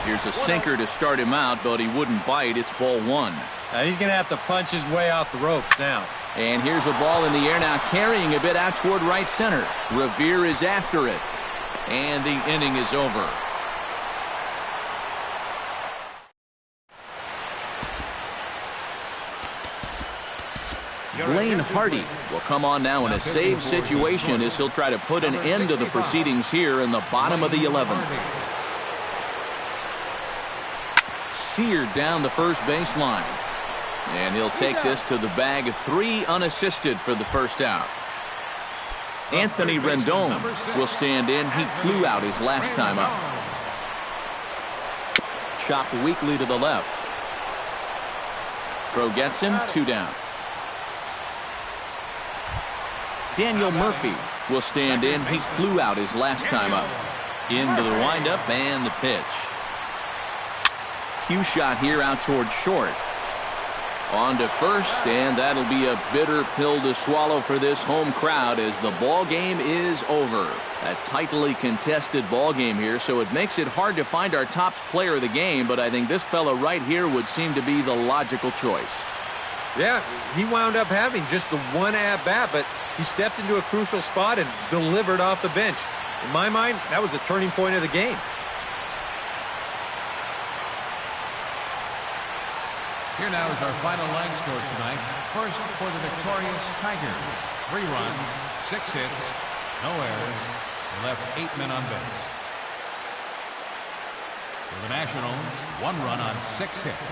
Here's a sinker to start him out, but he wouldn't bite. It's ball 1. Now he's going to have to punch his way out the ropes now. And here's a ball in the air now, carrying a bit out toward right center. Revere is after it. And the inning is over. Blaine Hardy will come on now in a save situation as he'll try to put an end to the proceedings here in the bottom of the 11th. seared down the first baseline. And he'll take this to the bag of 3 unassisted for the first out. Anthony Rendon will stand in. He flew out his last time up. Chopped weakly to the left. Throw gets him, 2 down. Daniel Murphy will stand in. He flew out his last time up. Into the windup and the pitch. Cue shot here out towards short. On to first, and that'll be a bitter pill to swallow for this home crowd as the ball game is over. A tightly contested ball game here, so it makes it hard to find our top player of the game, but I think this fella right here would seem to be the logical choice. Yeah, he wound up having just the 1 at-bat, but he stepped into a crucial spot and delivered off the bench. In my mind, that was the turning point of the game. Here now is our final line score tonight. First for the victorious Tigers. 3 runs, 6 hits, no errors. They left 8 men on base. For the Nationals, 1 run on 6 hits,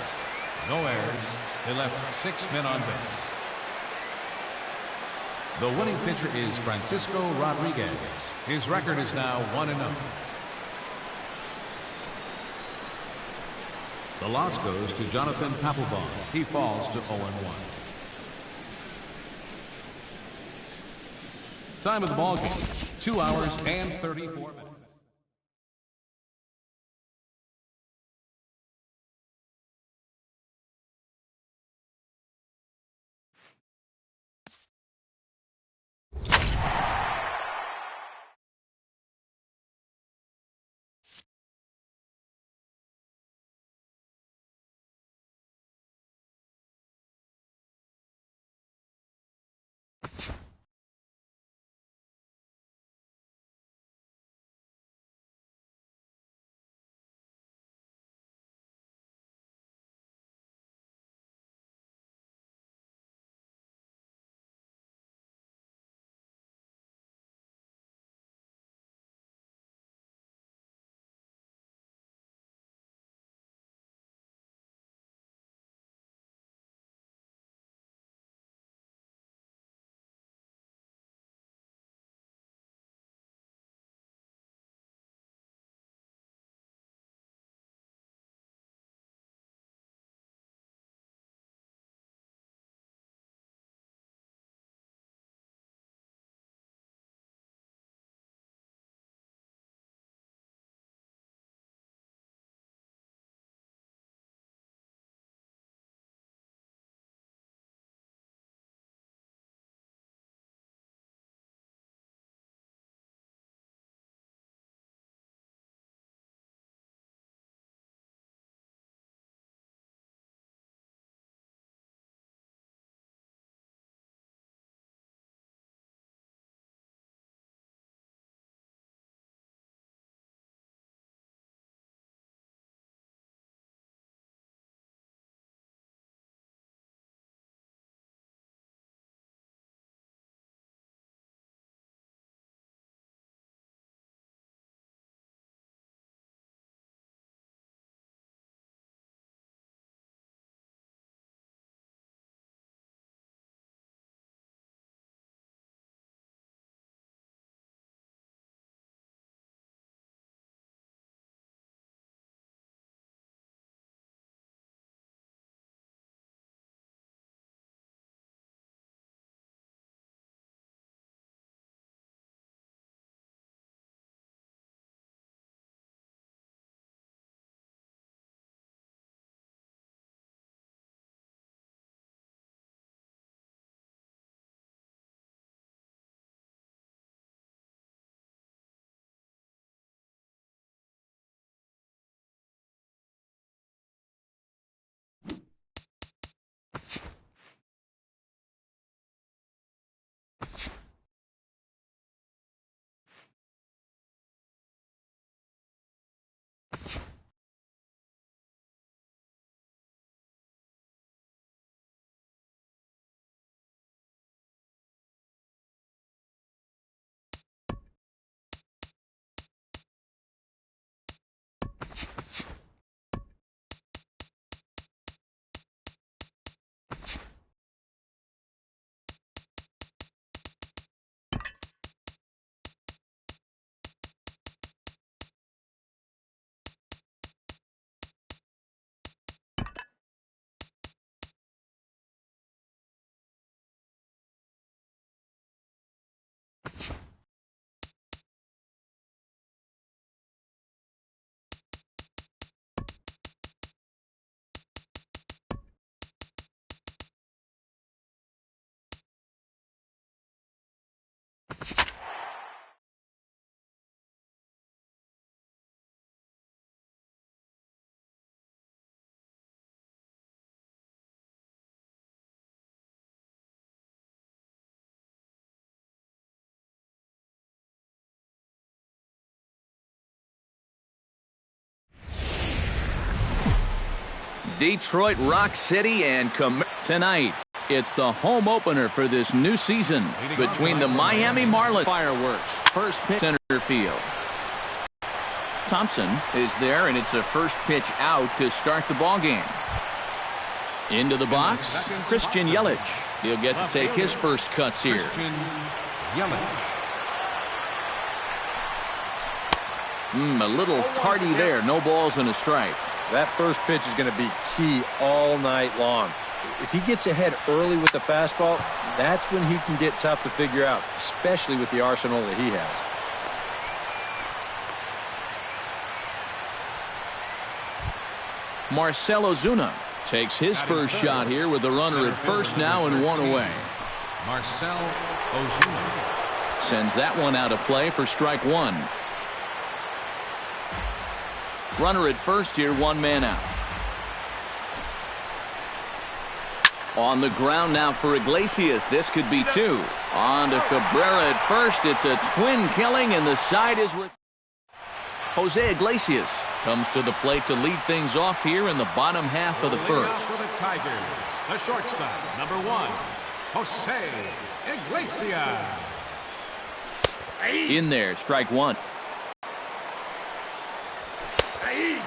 no errors. They left 6 men on base. The winning pitcher is Francisco Rodriguez. His record is now 1-0. The loss goes to Jonathan Papelbon. He falls to 0-1. Time of the ball game, 2 hours and 34 minutes. Detroit Rock City and tonight. It's the home opener for this new season between the Miami Marlins. Fireworks. First pitch center field. Thompson is there, and it's a first pitch out to start the ball game. Into the box, Christian Yelich. He'll get to take his first cuts here. A little tardy there. No balls and a strike. That first pitch is going to be key all night long. If he gets ahead early with the fastball, that's when he can get tough to figure out, especially with the arsenal that he has. Marcell Ozuna takes his first shot here with the runner at first now and one away. Marcell Ozuna sends that one out of play for strike one. Runner at first here, one man out. On the ground now for Iglesias. This could be two. On to Cabrera at first. It's a twin killing, and the side is with Jose Iglesias comes to the plate to lead things off here in the bottom half of the first. For the Tigers, the shortstop, number 1, Jose Iglesias. In there, strike one.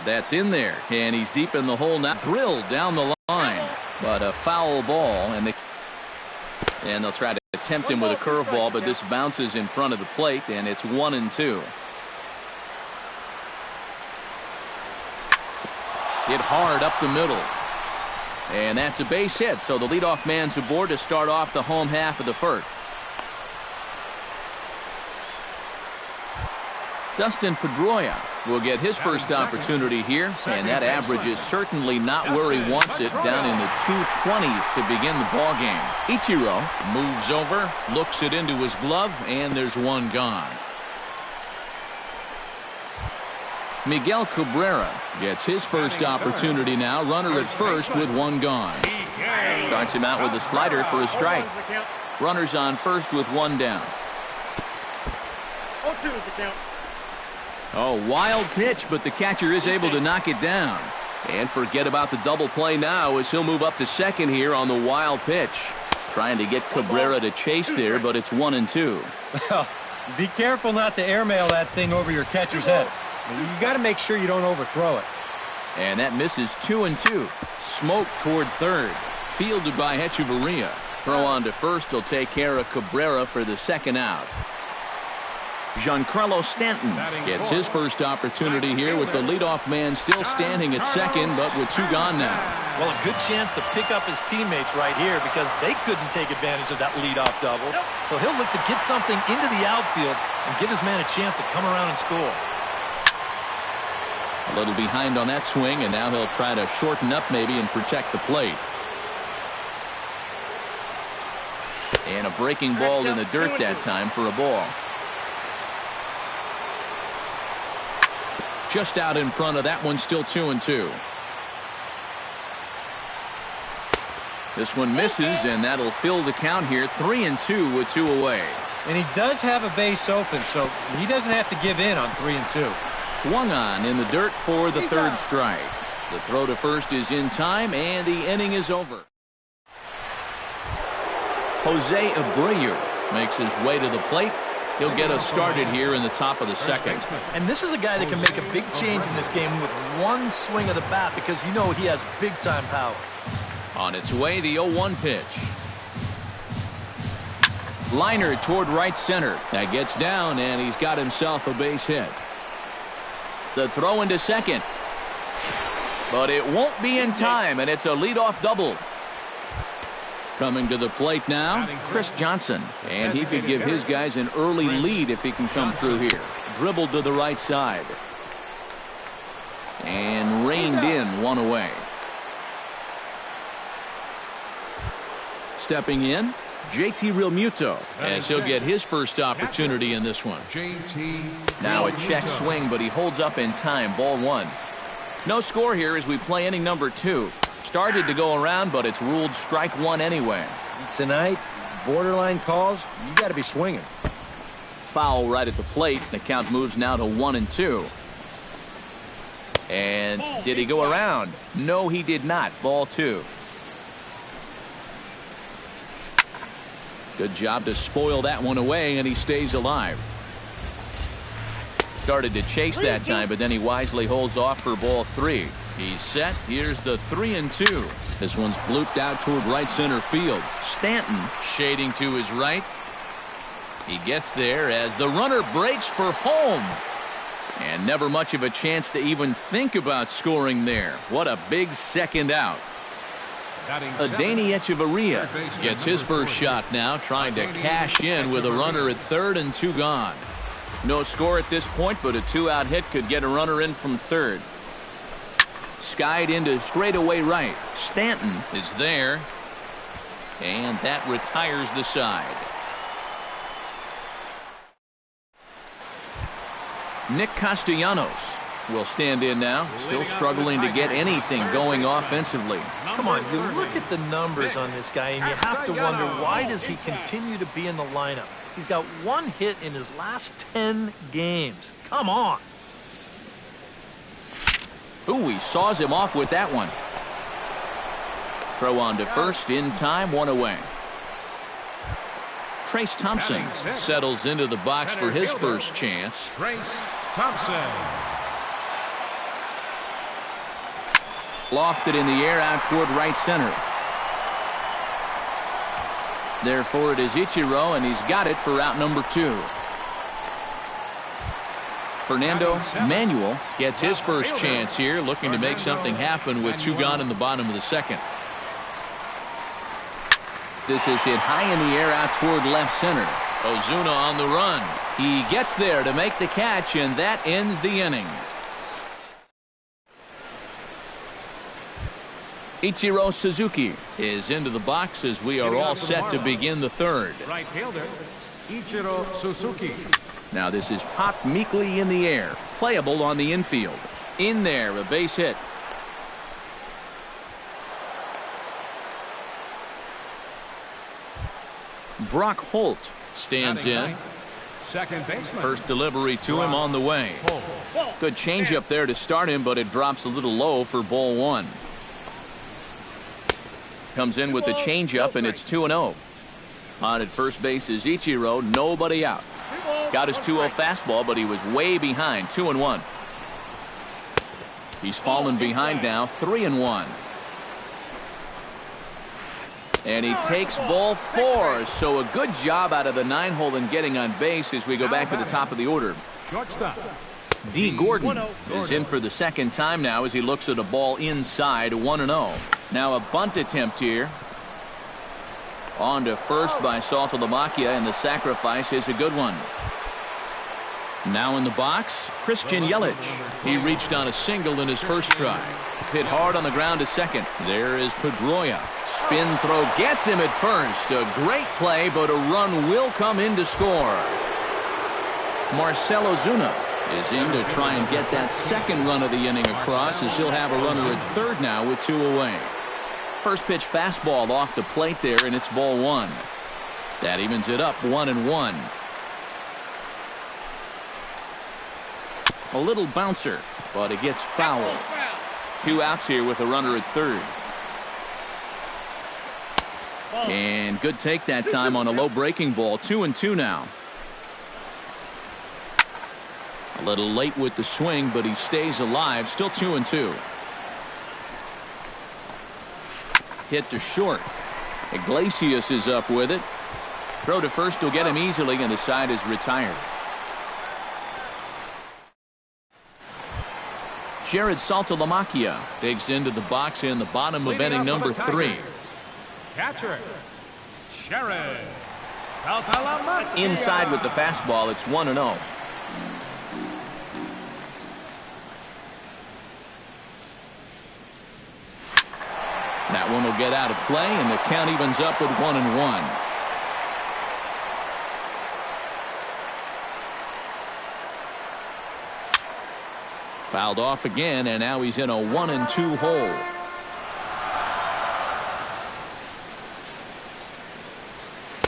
That's in there, and he's deep in the hole now. Drilled down the line, but a foul ball, and they'll try to tempt him with a curveball, but this bounces in front of the plate, and it's 1-2. Hit hard up the middle, and that's a base hit. So the leadoff man's aboard to start off the home half of the first. Dustin Pedroia will get his first opportunity here, and that average is certainly not where he wants it, down in the 220s to begin the ball game. Ichiro moves over, looks it into his glove, and there's one gone. Miguel Cabrera gets his first opportunity now, runner at first with one gone. Starts him out with a slider for a strike. Runners on first with one down. 0-2 is the count. Oh, wild pitch, but the catcher is able to knock it down. And forget about the double play now as he'll move up to second here on the wild pitch. Trying to get Cabrera to chase there, but it's 1-2. Well, be careful not to airmail that thing over your catcher's head. You got to make sure you don't overthrow it. And that misses 2-2. Smoke toward third. Fielded by Hechavarria. Throw on to first will take care of Cabrera for the second out. Giancarlo Stanton gets his first opportunity here with the leadoff man still standing at second, but with two gone now. Well, a good chance to pick up his teammates right here because they couldn't take advantage of that leadoff double. So he'll look to get something into the outfield and give his man a chance to come around and score. A little behind on that swing, and now he'll try to shorten up maybe and protect the plate. And a breaking ball in the dirt that time for a ball. Just out in front of that one, still 2-2. This one misses, and that'll fill the count here. 3-2 with two away. And he does have a base open, so he doesn't have to give in on 3-2. Swung on in the dirt for the third strike. The throw to first is in time, and the inning is over. Jose Abreu makes his way to the plate. He'll get us started here in the top of the second. And this is a guy that can make a big change in this game with one swing of the bat because you know he has big-time power. On its way, the 0-1 pitch. Liner toward right center. That gets down, and he's got himself a base hit. The throw into second. But it won't be in time, and it's a leadoff double. Coming to the plate now, Chris Johnson. And he could give his guys an early lead if he can come through here. Dribbled to the right side. And reined in, one away. Stepping in, JT Realmuto, as he'll get his first opportunity in this one. Now a check swing, but he holds up in time. Ball one. No score here as we play inning number 2. Started to go around, but it's ruled strike one anyway. Tonight, borderline calls, you got to be swinging. Foul right at the plate. The count moves now to 1-2. And did he go around? No, he did not. Ball 2. Good job to spoil that one away, and he stays alive. Started to chase that time, but then he wisely holds off for ball 3. He's set. Here's the 3-2. This one's blooped out toward right center field. Stanton shading to his right. He gets there as the runner breaks for home. And never much of a chance to even think about scoring there. What a big second out. Adeiny Echeverria gets his first shot now, trying to cash in with a runner at third and 2 gone. No score at this point, but a 2-out hit could get a runner in from third. Skied into straightaway right. Stanton is there. And that retires the side. Nick Castellanos will stand in now, still struggling to get anything going offensively. Come on, you look at the numbers on this guy, and you have to wonder, why does he continue to be in the lineup? He's got 1 hit in his last 10 games. Come on. Ooh, he saws him off with that one. Throw on to first in time, 1 away. Trace Thompson settles into the box for his first chance. Trace Thompson. Lofted in the air out toward right center. Therefore, it is Ichiro, and he's got it for out number 2. Fernando Manuel gets his first chance here, looking to make something happen with 2 gone in the bottom of the second. This is hit high in the air out toward left center. Ozuna on the run. He gets there to make the catch, and that ends the inning. Ichiro Suzuki is into the box as we are all set to begin the third. Right fielder, Ichiro Suzuki. Now this is popped meekly in the air. Playable on the infield. In there, a base hit. Brock Holt stands in. Second baseman. First delivery to him on the way. Good changeup there to start him, but it drops a little low for ball 1. Comes in with the changeup, and it's 2-0. On at first base is Ichiro, nobody out. Got his 2-0 fastball, but he was way behind, 2-1. He's fallen behind now, 3-1. And he takes ball 4, so a good job out of the 9-hole in getting on base as we go back to the top of the order. Shortstop. D. Gordon is in for the second time now as he looks at a ball inside, 1-0. Now a bunt attempt here. On to first by Saltalamacchia, and the sacrifice is a good one. Now in the box, Christian Yelich. He reached on a single in his first try. Hit hard on the ground to second. There is Pedroia. Spin throw gets him at first. A great play, but a run will come in to score. Marcell Ozuna is in to try and get that second run of the inning across, as he'll have a runner at third now with 2 away. First pitch fastball off the plate there, and it's ball 1. That evens it up 1-1. A little bouncer, but it gets foul. 2 outs here with a runner at third. And good take that time on a low breaking ball. 2-2 now. A little late with the swing, but he stays alive. Still 2-2. Hit to short. Iglesias is up with it. Throw to first will get him easily, and the side is retired. Jared Saltalamacchia digs into the box in the bottom of inning number 3. Catcher, Jared Saltalamacchia. Inside with the fastball, it's 1-0. That one will get out of play, and the count evens up with 1-1. Fouled off again, and now he's in a 1-2 hole.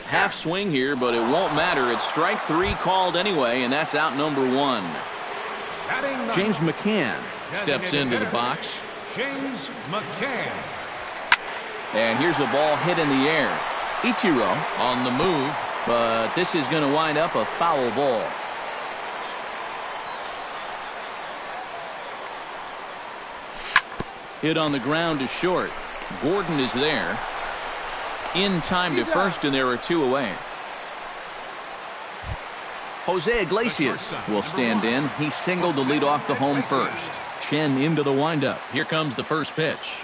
Half swing here, but it won't matter. It's strike 3 called anyway, and that's out number 1. James McCann steps into the box. James McCann. And here's a ball hit in the air. Ichiro on the move, but this is going to wind up a foul ball. Hit on the ground is short. Gordon is there. In time to first, and there are two away. Jose Iglesias will stand in. He singled to lead off the home first. Chen into the windup. Here comes the first pitch.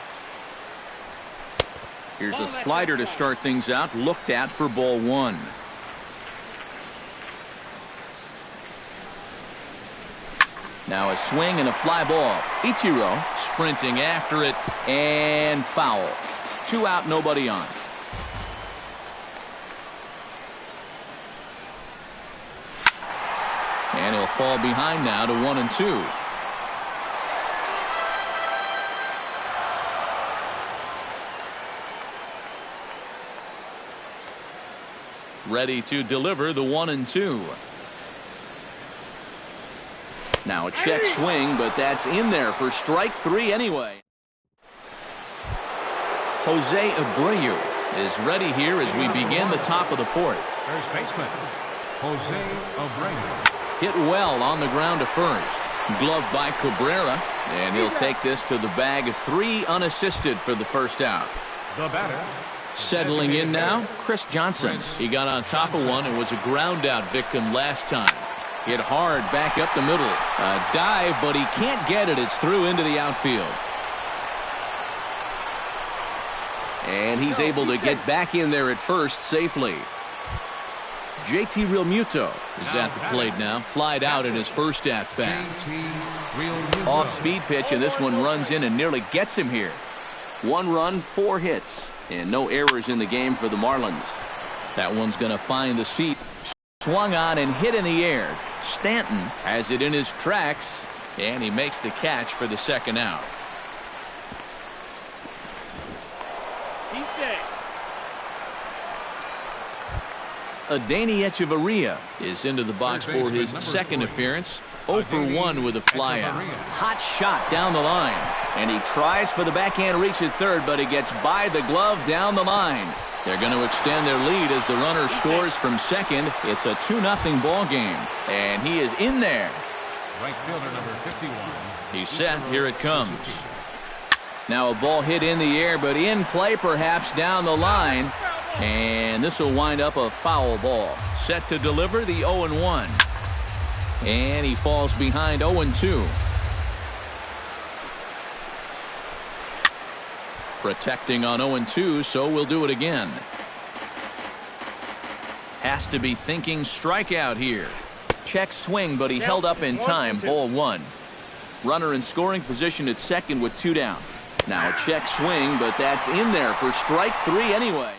Here's a slider to start things out. Looked at for ball one. Now a swing and a fly ball. Ichiro sprinting after it, and foul. 2 out, nobody on. And he'll fall behind now to 1-2. Ready to deliver the 1-2. Now a check swing, but that's in there for strike 3 anyway. Jose Abreu is ready here as we begin the top of the fourth. First baseman, Jose Abreu. Hit well on the ground to first. Gloved by Cabrera, and he'll take this to the bag. 3 unassisted for the first out. The batter. Settling in now, Chris Johnson. He got on top of one and was a ground out victim last time. Hit hard back up the middle. A dive, but he can't get it. It's through into the outfield. And he's able to get back in there at first safely. JT Realmuto is at the plate now. Flied out in his first at-bat. Off-speed pitch, and this one runs in and nearly gets him here. 1 run, 4 hits, and no errors in the game for the Marlins. That one's going to find the seat. Swung on and hit in the air. Stanton has it in his tracks, and he makes the catch for the second out. He's safe. Adeiny Echeverria is into the box for his second appearance. 0 for 1 with a flyout. Hot shot down the line, and he tries for the backhand reach at third, but he gets by the glove down the line. They're going to extend their lead as the runner scores from second. It's a 2-0 ball game, and he is in there. Right fielder number 51. He's set. Here it comes. Now a ball hit in the air, but in play perhaps down the line. And this will wind up a foul ball. Set to deliver the 0-1. And he falls behind 0-2. Protecting on 0-2, so we'll do it again. Has to be thinking strikeout here. Check swing, but he held up in time. Ball 1. Runner in scoring position at second with 2 down. Now a check swing, but that's in there for strike 3 anyway.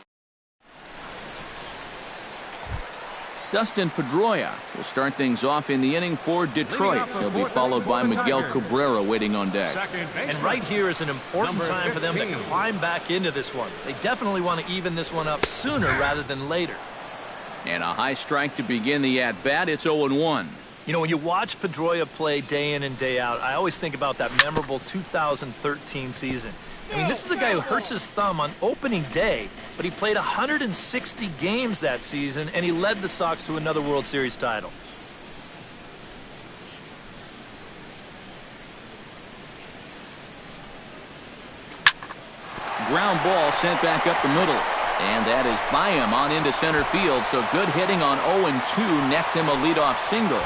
Dustin Pedroia will start things off in the inning for Detroit. He'll be followed by Miguel Cabrera waiting on deck. And right here is an important time for them to climb back into this one. They definitely want to even this one up sooner rather than later. And a high strike to begin the at-bat. It's 0-1. You know, when you watch Pedroia play day in and day out, I always think about that memorable 2013 season. I mean, this is a guy who hurts his thumb on opening day, but he played 160 games that season, and he led the Sox to another World Series title. Ground ball sent back up the middle, and that is by him on into center field, so good hitting on 0-2 nets him a leadoff single.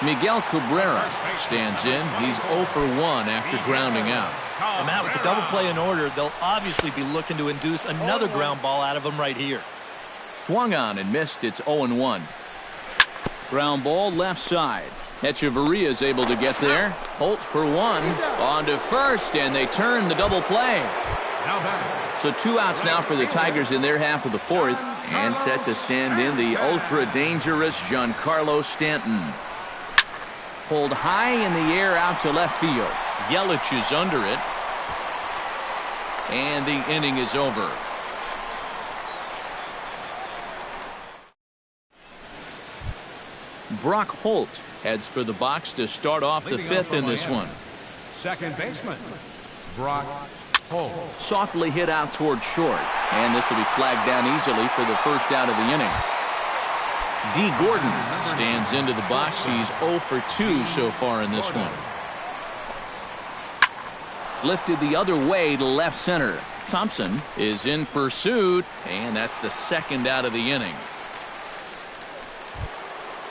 Miguel Cabrera stands in. He's 0 for 1 after grounding out. And Matt, with the double play in order, they'll obviously be looking to induce another ground ball out of him right here. Swung on and missed. It's 0-1. Ground ball left side. Echeverria is able to get there. Holt for 1. On to first, and they turn the double play. So 2 outs now for the Tigers in their half of the fourth, and set to stand in the ultra-dangerous Giancarlo Stanton. Pulled high in the air out to left field. Yelich is under it. And the inning is over. Brock Holt heads for the box to start off the fifth in this one. Second baseman, Brock Holt. Softly hit out toward short, and this will be flagged down easily for the first out of the inning. D. Gordon stands into the box. He's 0 for 2 so far in this one. Lifted the other way to left center. Thompson is in pursuit, and that's the second out of the inning.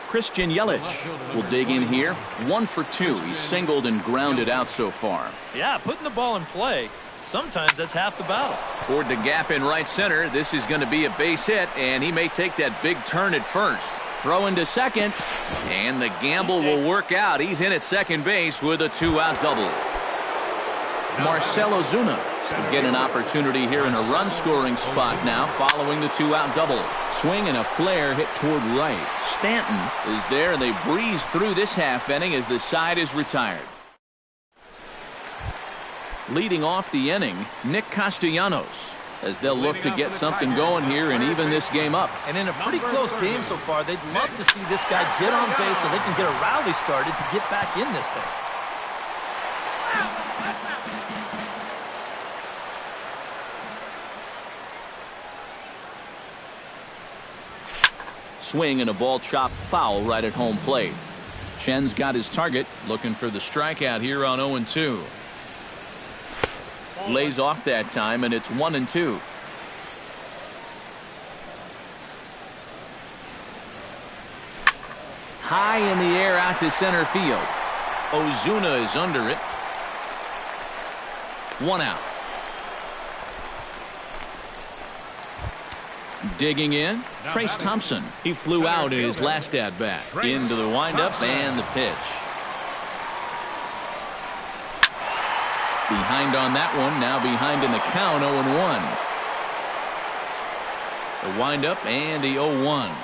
Christian Yelich will dig in here. 1 for 2. He's singled and grounded out so far. Yeah, putting the ball in play, sometimes that's half the battle. Toward the gap in right center. This is going to be a base hit, and he may take that big turn at first. Throw into second, and the gamble will work out. He's in at second base with a 2-out double. Marcell Ozuna will get an opportunity here in a run-scoring spot now following the 2-out double. Swing and a flare hit toward right. Stanton is there, and they breeze through this half inning as the side is retired. Leading off the inning, Nick Castellanos, as they'll look to get something going here and even this game up. And in a pretty close game so far, they'd love to see this guy get on base so they can get a rally started to get back in this thing. Swing and a ball chopped foul right at home plate. Chen's got his target, looking for the strikeout here on 0-2. Lays off that time, and it's 1-2. High in the air out to center field. Ozuna is under it. 1 out. Digging in, Trace Thompson. He flew out in his last at-bat. Into the windup and the pitch. Behind on that one, now behind in the count, 0-1. The windup and the 0-1.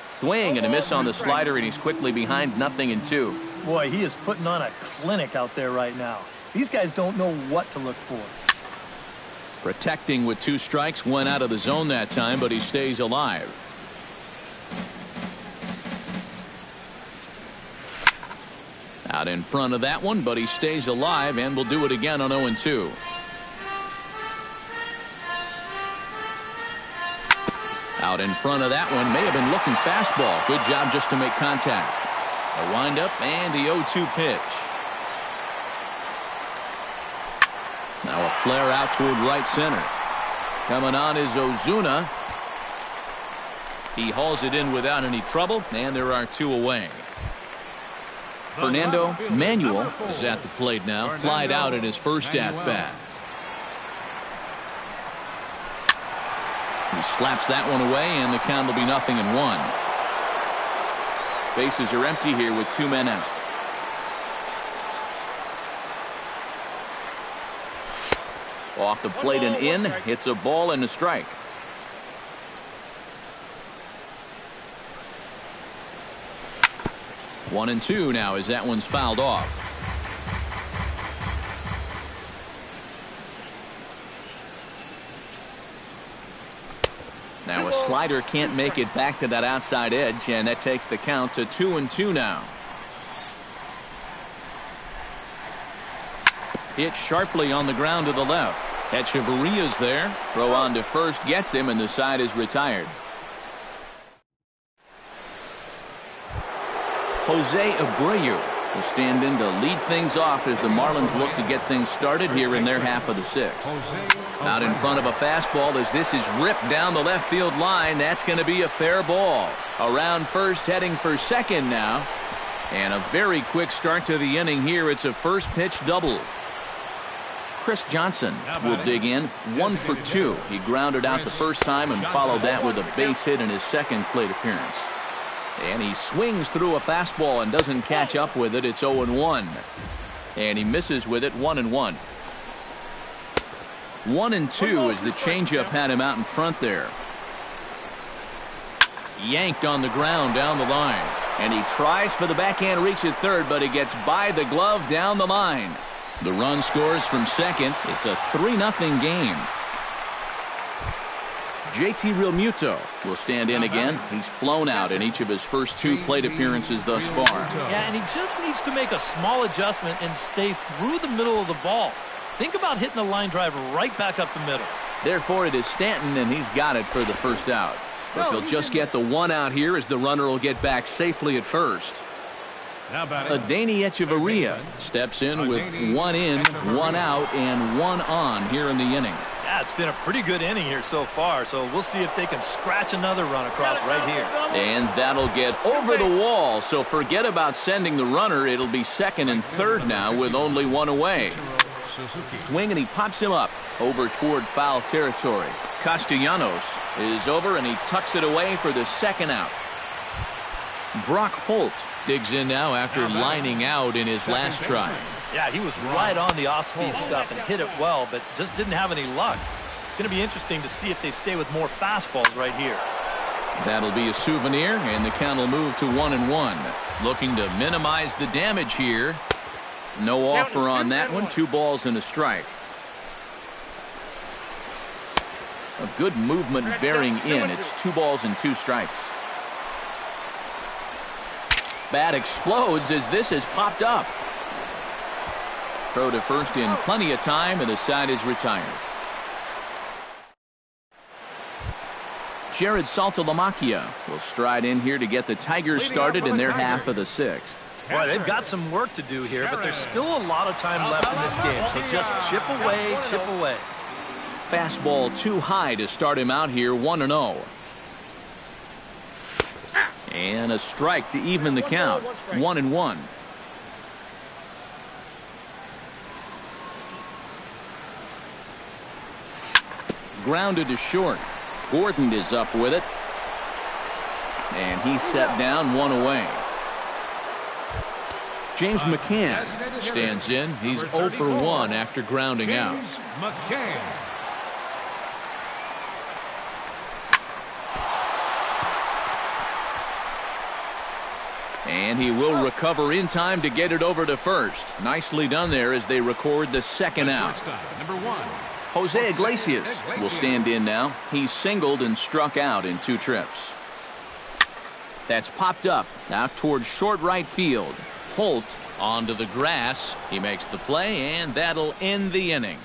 Swing and a miss on the slider, and he's quickly behind 0-2. Boy, he is putting on a clinic out there right now. These guys don't know what to look for. Protecting with 2 strikes, 1 out of the zone that time, but he stays alive. Out in front of that one, but he stays alive and will do it again on 0-2. Out in front of that one, may have been looking fastball. Good job just to make contact. A windup and the 0-2 pitch. Now a flare out toward right center. Coming on is Ozuna. He hauls it in without any trouble, and there are 2 away. Fernando Manuel is at the plate now. Flied out in his first at-bat. He slaps that one away, and the count will be 0-1. Bases are empty here with 2 men out. Off the plate and in. It's a ball and a strike. One and 2 now as that one's fouled off. Now a slider can't make it back to that outside edge, and that takes the count to 2-2 now. Hit sharply on the ground to the left. Echeverria's there. Throw on to first gets him, and the side is retired. Jose Abreu will stand in to lead things off as the Marlins look to get things started here in their half of the 6th. Out in front of a fastball as this is ripped down the left field line. That's going to be a fair ball. Around first, heading for second now. And a very quick start to the inning here. It's a first pitch double. Chris Johnson will dig in. 1 for 2. He grounded out the first time and followed that with a base hit in his second plate appearance. And he swings through a fastball and doesn't catch up with it. It's 0-1. And he misses with it. 1-1. 1-2 as the changeup had him out in front there. Yanked on the ground down the line. And he tries for the backhand reach at third, but he gets by the glove down the line. The run scores from second. It's a 3-0 game. JT Realmuto will stand in again. He's flown out in each of his first 2 plate appearances thus far. Yeah, and he just needs to make a small adjustment and stay through the middle of the ball. Think about hitting a line drive right back up the middle. Therefore, it is Stanton, and he's got it for the first out. But they'll just get the 1 out here as the runner will get back safely at first. Adeiny Echeverria steps in with 1 in, 1 out, and 1 on here in the inning. Yeah, it's been a pretty good inning here so far, so we'll see if they can scratch another run across right here. And that'll get over the wall, so forget about sending the runner. It'll be second and third now with only 1 away. Swing, and he pops him up over toward foul territory. Castellanos is over, and he tucks it away for the second out. Brock Holt digs in now after lining out in his last try. Yeah, he was right on the off-speed stuff and hit it well, but just didn't have any luck. It's going to be interesting to see if they stay with more fastballs right here. That'll be a souvenir, and the count will move to 1-1. Looking to minimize the damage here. No offer on that one. 2 balls and a strike. A good movement bearing in. It's 2 balls and 2 strikes. Bat explodes as this has popped up. Throw to first in plenty of time, and the side is retired. Jared Saltalamacchia will stride in here to get the Tigers started in their half of the 6th. Boy, they've got some work to do here, but there's still a lot of time left in this game, so just chip away, chip away. Fastball too high to start him out here, 1-0. And a strike to even the count, 1-1. Grounded to short. Gordon is up with it. And he's set down, 1 away. James McCann stands in. He's 0 for 1 after grounding out. And he will recover in time to get it over to first. Nicely done there as they record the second out. Jose Iglesias will stand in now. He's singled and struck out in 2 trips. That's popped up out toward short right field. Holt onto the grass. He makes the play, and that'll end the inning.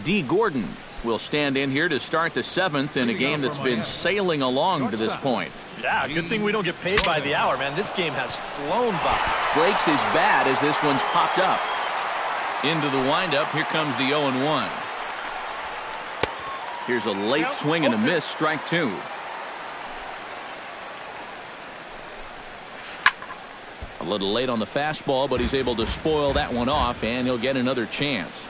D. Gordon will stand in here to start the 7th in a game that's been sailing along to this point. Yeah, good thing we don't get paid by the hour, man. This game has flown by. Breaks his bat as this one's popped up. Into the windup. Here comes the 0-1. Here's a late swing and a miss. Strike 2. A little late on the fastball, but he's able to spoil that one off, and he'll get another chance.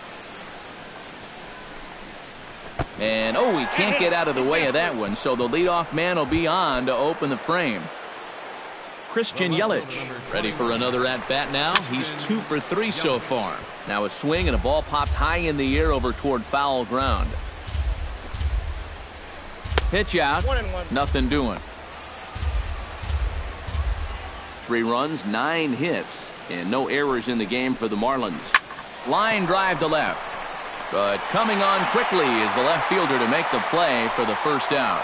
And, he can't get out of the way of that one, so the leadoff man will be on to open the frame. Christian Yelich ready for another at-bat now. He's 2 for 3 so far. Now a swing and a ball popped high in the air over toward foul ground. Pitch out. 1-1. Nothing doing. 3 runs, 9 hits, and no errors in the game for the Marlins. Line drive to left. But coming on quickly is the left fielder to make the play for the first out.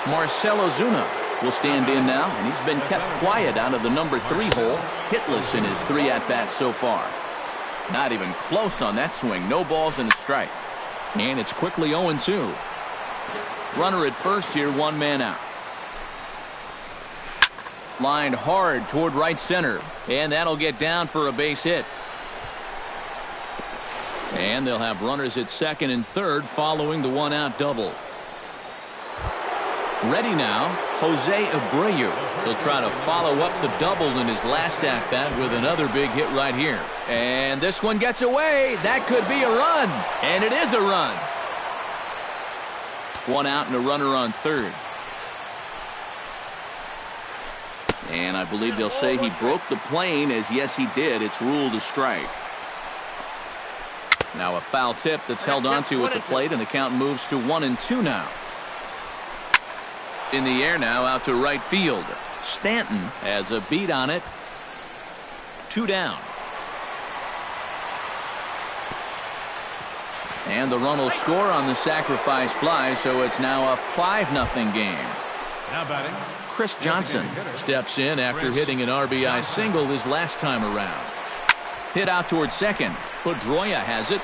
Marcell Ozuna will stand in now, and he's been kept quiet out of the number 3 hole, hitless in his 3 at-bats so far. Not even close on that swing. No balls and a strike. And it's quickly 0-2. Runner at first here, 1 man out. Lined hard toward right center, and that'll get down for a base hit. And they'll have runners at second and third following the 1-out double. Ready now, Jose Abreu. He'll try to follow up the double in his last at-bat with another big hit right here. And this one gets away. That could be a run. And it is a run. 1 out and a runner on third. And I believe they'll say he broke the plane, as yes he did. It's ruled a strike. Now a foul tip that's held onto at the plate, and the count moves to 1-2 now. In the air now, out to right field. Stanton has a beat on it. 2 down. And the run will score on the sacrifice fly, so it's now a 5-0 game. Now batting, Chris Johnson steps in after hitting an RBI single his last time around. Hit out towards second. Pedroia has it.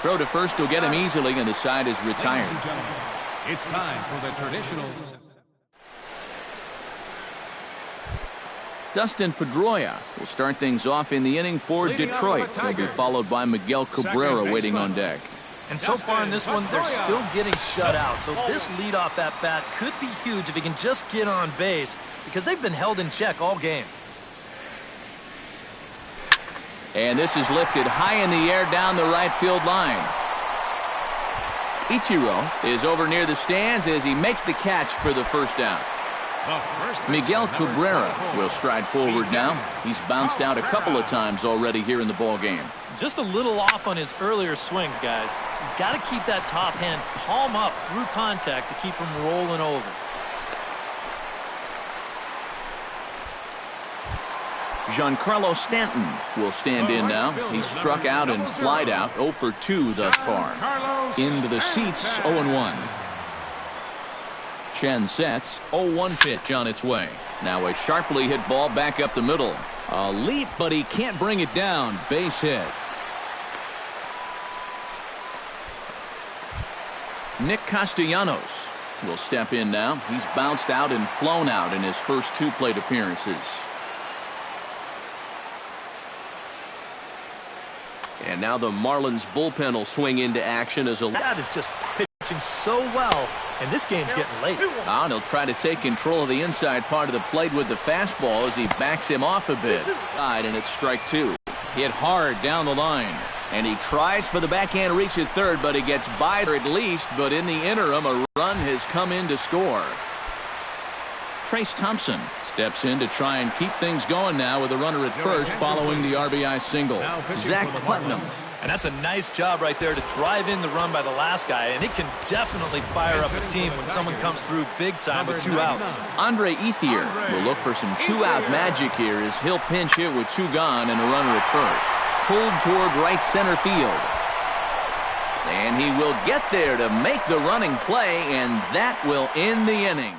Throw to first will get him easily, and the side is retired. ladies and gentlemen, it's time for the traditional. Dustin Pedroia will start things off in the inning for Detroit. He'll be followed by Miguel Cabrera waiting on deck. And so far in this one, they're still getting shut out. So this leadoff at bat could be huge if he can just get on base, because they've been held in check all game. And this is lifted high in the air down the right field line. Ichiro is over near the stands as he makes the catch for the first out. Miguel Cabrera will stride forward now. He's bounced out a couple of times already here in the ball game. Just a little off on his earlier swings, guys. He's got to keep that top hand palm up through contact to keep him rolling over. Giancarlo Stanton will stand in now. He's struck out and flied out 0 for 2 thus far. Into the seats, 0-1. Chen sets, 0-1 pitch on its way. Now a sharply hit ball back up the middle. A leap, but he can't bring it down. Base hit. Nick Castellanos will step in now. He's bounced out and flown out in his first 2 plate appearances. And now the Marlins bullpen will swing into action as that is just pitching so well, and this game's getting late. And he'll try to take control of the inside part of the plate with the fastball as he backs him off a bit. And it's strike 2. Hit hard down the line. And he tries for the backhand reach at third, but he gets by at least. But in the interim, a run has come in to score. Trace Thompson steps in to try and keep things going now with a runner at first following the RBI single. Zach Putnam. And that's a nice job right there to drive in the run by the last guy, and it can definitely fire up a team when someone comes through big time with 2 outs. Andre Ethier will look for some 2-out magic here as he'll pinch hit with 2 gone and a runner at first. Pulled toward right center field. And he will get there to make the running play, and that will end the inning.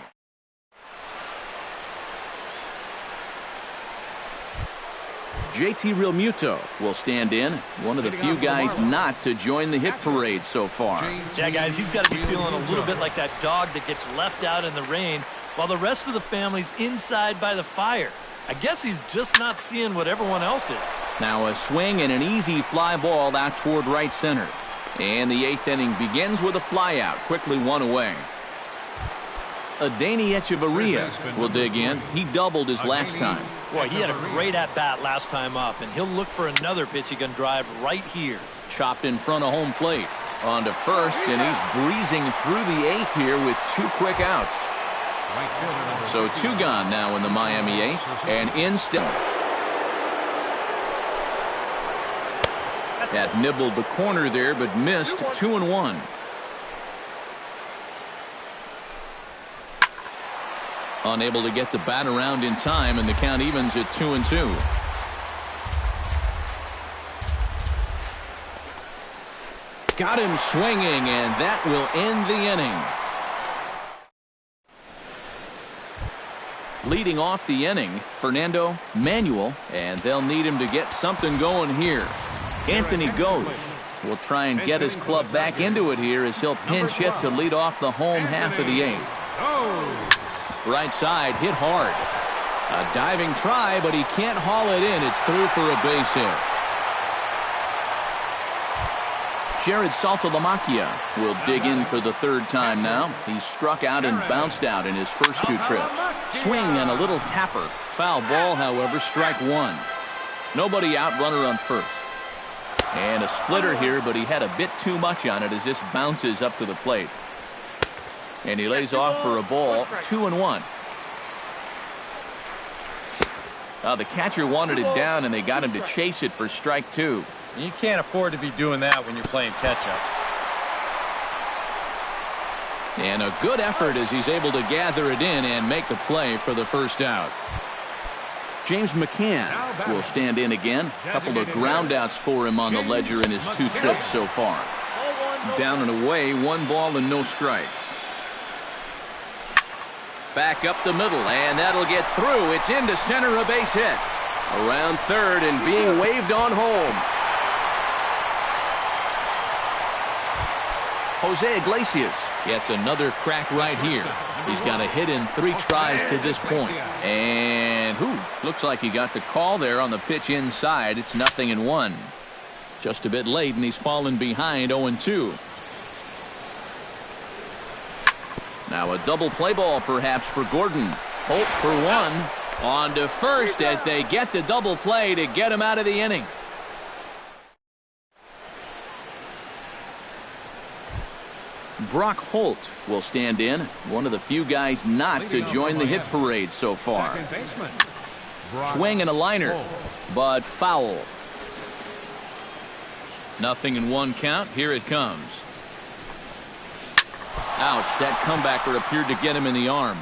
JT Realmuto will stand in, one of the few guys not to join the hit parade so far. Yeah, guys, he's got to be feeling a little bit like that dog that gets left out in the rain while the rest of the family's inside by the fire. I guess he's just not seeing what everyone else is. Now a swing and an easy fly ball out toward right center. And the 8th inning begins with a fly out, quickly 1 away. Adeiny Echeverria will dig in. He doubled his last time. Boy, he had a great at-bat last time up, and he'll look for another pitch he can drive right here. Chopped in front of home plate. On to first, and he's breezing through the 8th here with 2 quick outs. So 2 gone now in the Miami 8th, and instead that nibbled the corner there, but missed. 2-1. Unable to get the bat around in time, and the count evens at 2-2. Got him swinging, and that will end the inning. Leading off the inning, Fernando Manuel, and they'll need him to get something going here. Anthony Gose will try and get his club back into it here as he'll pinch hit to lead off the home half of the 8th. Right side, hit hard. A diving try, but he can't haul it in. It's through for a base hit. Jared Saltalamacchia will dig in for the 3rd time now. He's struck out and bounced out in his first 2 trips. Swing and a little tapper. Foul ball, however, strike 1. Nobody out, runner on first. And a splitter here, but he had a bit too much on it as this bounces up to the plate. And he lays off for a ball. 2-1. The catcher wanted it down, and they got him to chase it for strike 2. You can't afford to be doing that when you're playing catch-up. And a good effort as he's able to gather it in and make the play for the first out. James McCann will stand in again. A couple of groundouts for him on the ledger in his 2 trips so far. Down and away, 1 ball and no strikes. Back up the middle, and that'll get through. It's into center, a base hit. Around third and being waved on home. Jose Iglesias gets another crack right here. He's got a hit in 3 tries to this point. And looks like he got the call there on the pitch inside. It's 0-1. Just a bit late, and he's fallen behind 0-2. Now a double play ball perhaps for Gordon. Holt for 1. On to first as they get the double play to get him out of the inning. Brock Holt will stand in. One of the few guys not to join the hit parade so far. Swing and a liner, but foul. 0-1 count. Here it comes. Ouch, that comebacker appeared to get him in the arm.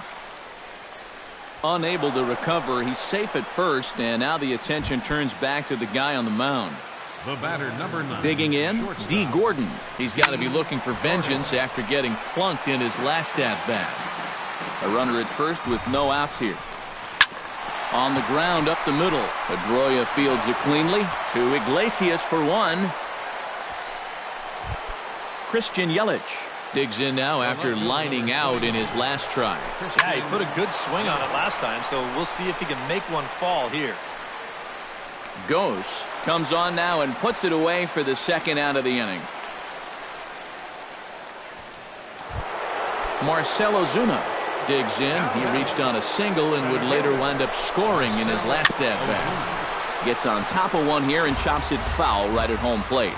Unable to recover. He's safe at first, and now the attention turns back to the guy on the mound. The batter, number 9. Digging in, D. Gordon. He's got to be looking for vengeance after getting plunked in his last at-bat. A runner at first with no outs here. On the ground up the middle. Pedroia fields it cleanly to Iglesias for 1. Christian Yelich digs in now after lining out in his last try. Yeah, he put a good swing on it last time, so we'll see if he can make one fall here. Gose comes on now and puts it away for the 2nd out of the inning. Marcell Ozuna digs in. He reached on a single and would later wind up scoring in his last at-bat. Gets on top of one here and chops it foul right at home plate.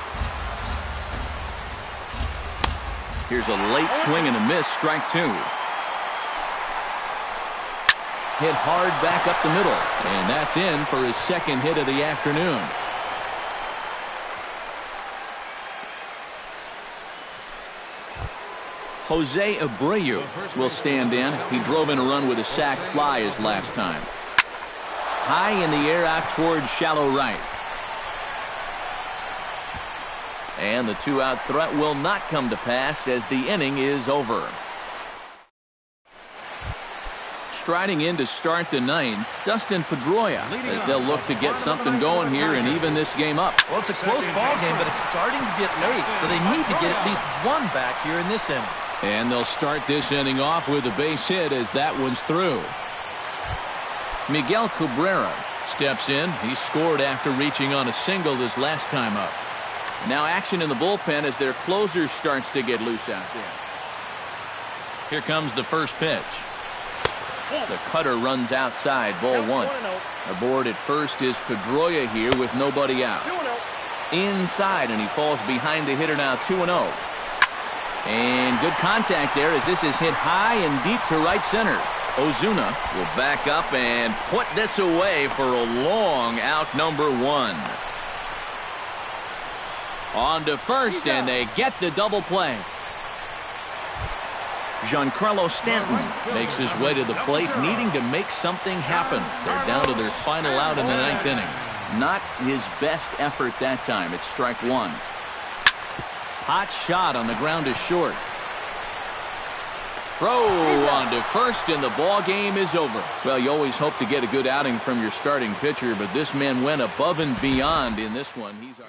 Here's a late swing and a miss, strike 2. Hit hard back up the middle, and that's in for his 2nd hit of the afternoon. Jose Abreu will stand in. He drove in a run with a sac fly his last time. High in the air out towards shallow right. And the 2-out threat will not come to pass as the inning is over. Striding in to start the 9th, Dustin Pedroia, as they'll look to get something going here and even this game up. Well, it's a close ball game, but it's starting to get late, so they need to get at least 1 back here in this inning. And they'll start this inning off with a base hit as that one's through. Miguel Cabrera steps in. He scored after reaching on a single his last time up. Now action in the bullpen as their closer starts to get loose out there. Here comes the first pitch. The cutter runs outside, ball 1. Aboard at first is Pedroia here with nobody out. Inside, and he falls behind the hitter now, 2-0. And good contact there as this is hit high and deep to right center. Ozuna will back up and put this away for a long out, number 1. On to first, and they get the double play. Giancarlo Stanton makes his way to the plate, needing to make something happen. They're down to their final out in the 9th inning. Not his best effort that time. It's strike 1. Hot shot on the ground is short. Throw on to first, and the ball game is over. Well, you always hope to get a good outing from your starting pitcher, but this man went above and beyond in this one. He's our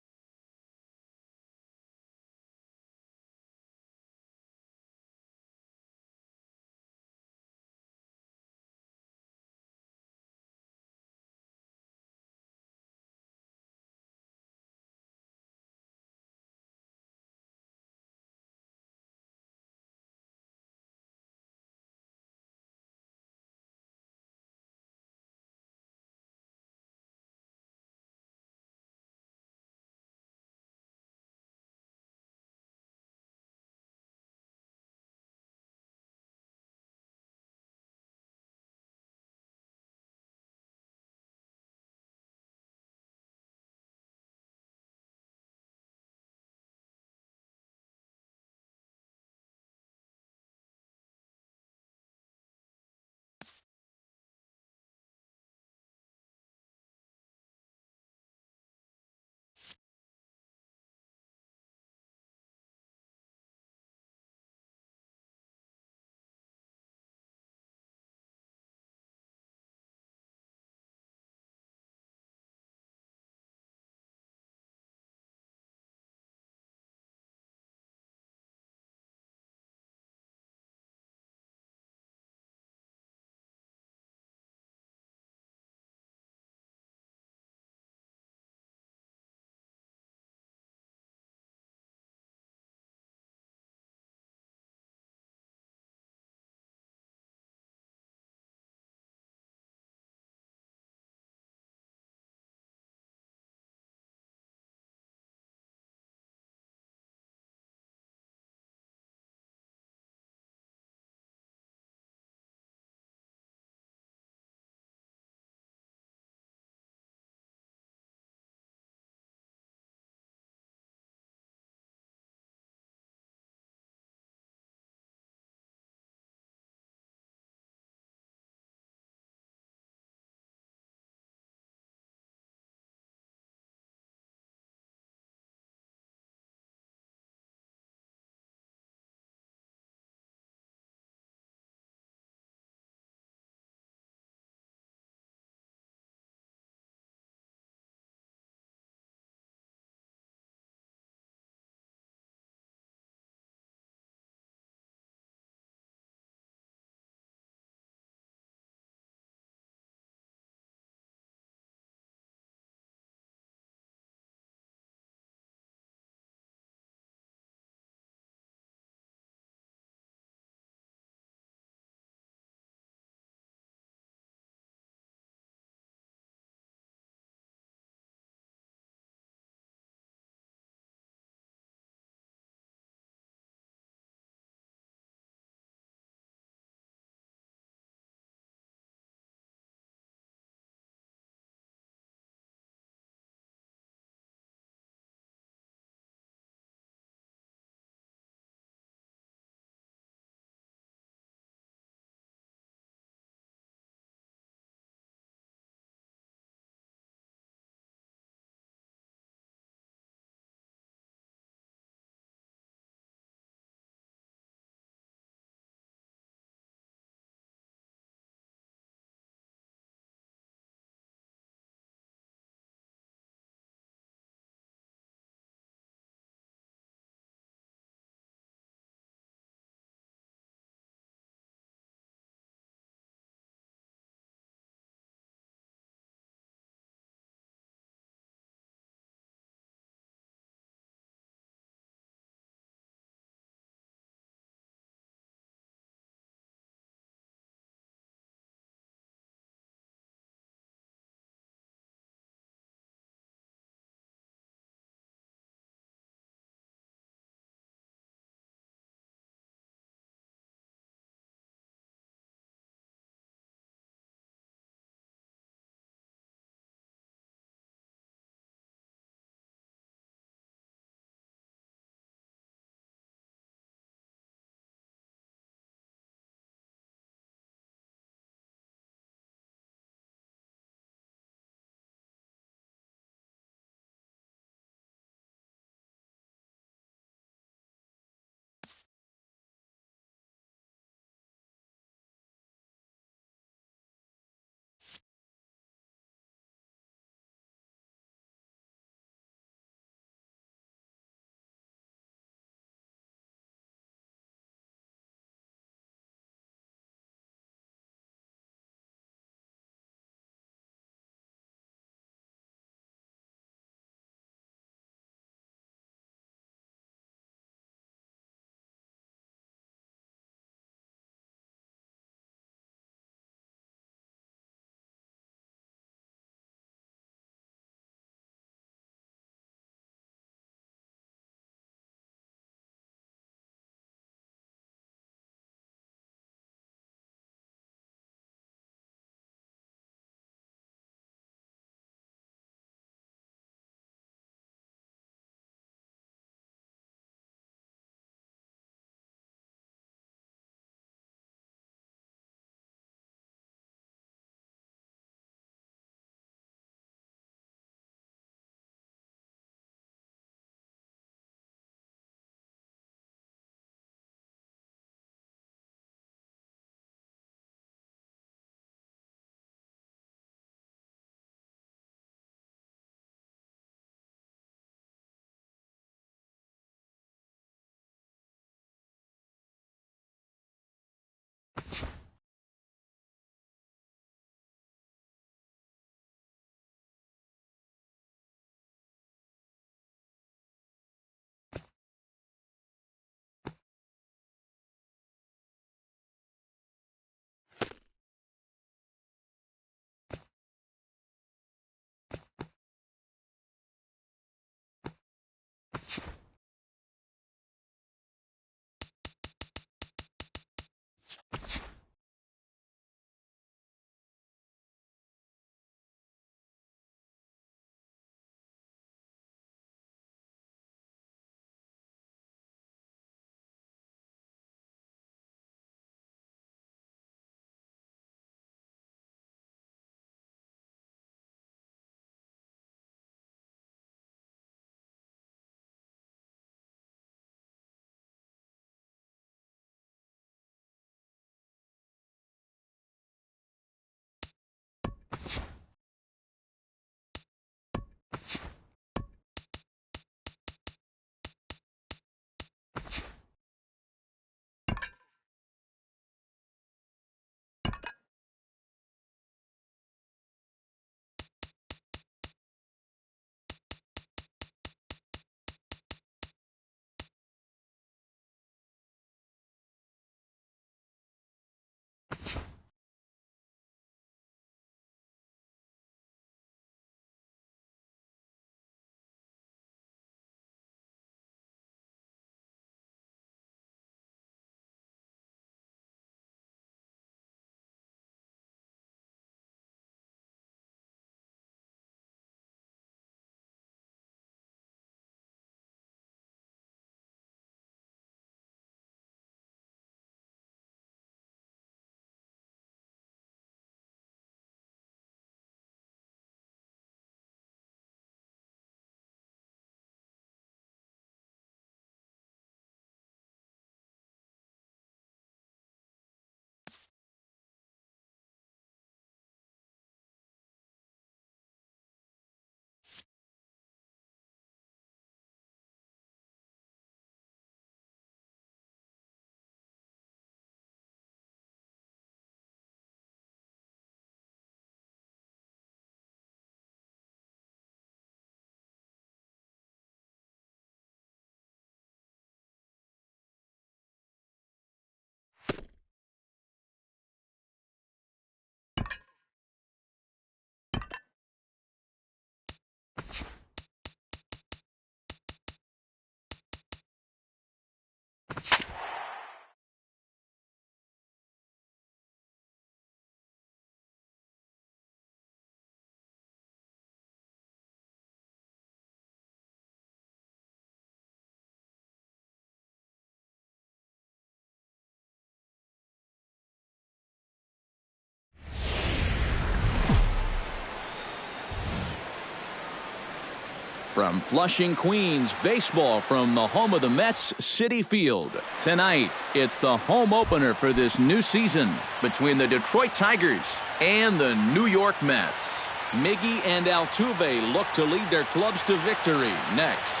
From Flushing, Queens, baseball from the home of the Mets, Citi Field. Tonight, it's the home opener for this new season between the Detroit Tigers and the New York Mets. Miggy and Altuve look to lead their clubs to victory next.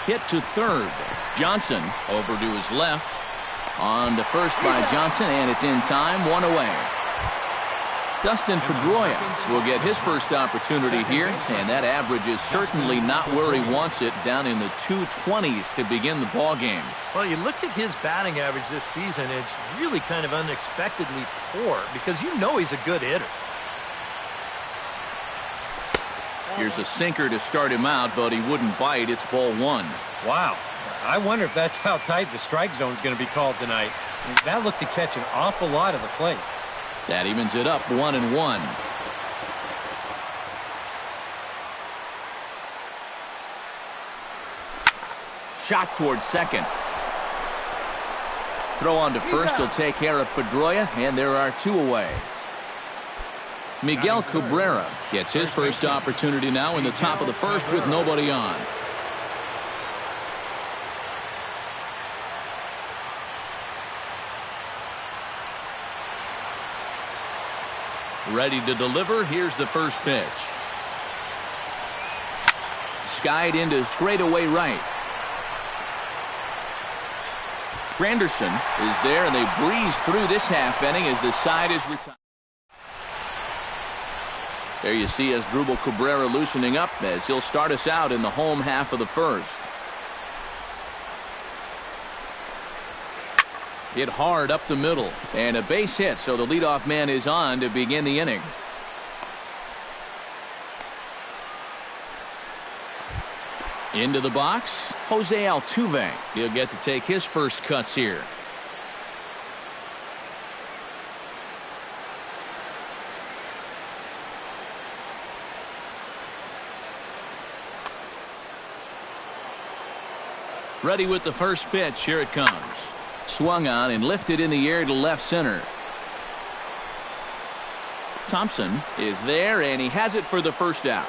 Hit to third. Johnson over to his left. On to first by Johnson, and it's in time, one away. Dustin Pedroia will get his first opportunity here, and that average is certainly not where he wants it, down in the 220s to begin the ball game. Well, you look at his batting average this season, it's really kind of unexpectedly poor because you know he's a good hitter. Here's a sinker to start him out, but he wouldn't bite. It's ball one. Wow. I wonder if that's how tight the strike zone is going to be called tonight. That looked to catch an awful lot of the plate. That evens it up 1-1. Shot toward second. Throw on to first will take care of Pedroia, and there are two away. Miguel Cabrera gets his first opportunity now in the top of the first with nobody on. Ready to deliver. Here's the first pitch. Skied into straightaway right. Granderson is there, and they breeze through this half inning as the side is retired. There you see Asdrubal Cabrera loosening up as he'll start us out in the home half of the first. Hit hard up the middle, and a base hit, so the leadoff man is on to begin the inning. Into the box, Jose Altuve. He'll get to take his first cuts here. Ready with the first pitch. Here it comes. Swung on and lifted in the air to left center. Thompson is there, and he has it for the first out.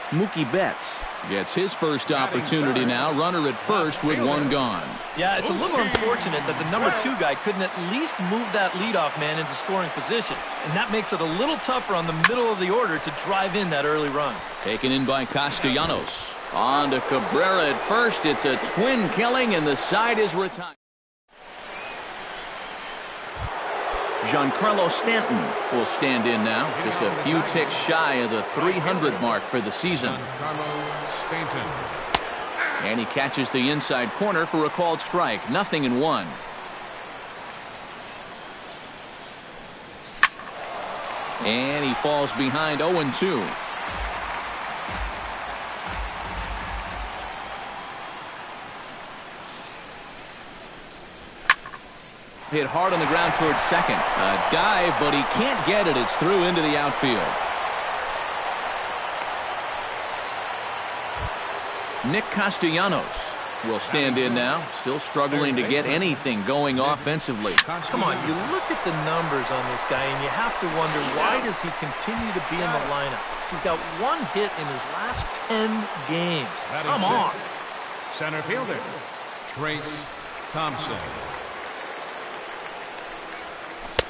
Mookie Betts gets his first opportunity now. Runner at first with one gone. Yeah, it's a little unfortunate that the number 2 guy couldn't at least move that leadoff man into scoring position. And that makes it a little tougher on the middle of the order to drive in that early run. Taken in by Castellanos. On to Cabrera at first. It's a twin killing, and the side is retired. Giancarlo Stanton will stand in now, just a few ticks shy of the 300 mark for the season. And he catches the inside corner for a called strike. 0-1. And he falls behind 0-2. Hit hard on the ground towards second. A dive, but he can't get it. It's through into the outfield. Nick Castellanos will stand in now. Still struggling to get anything going offensively. Come on, you look at the numbers on this guy, and you have to wonder, why does he continue to be in the lineup? He's got one hit in his last 10 games. Come on. Center fielder, Trace Thompson.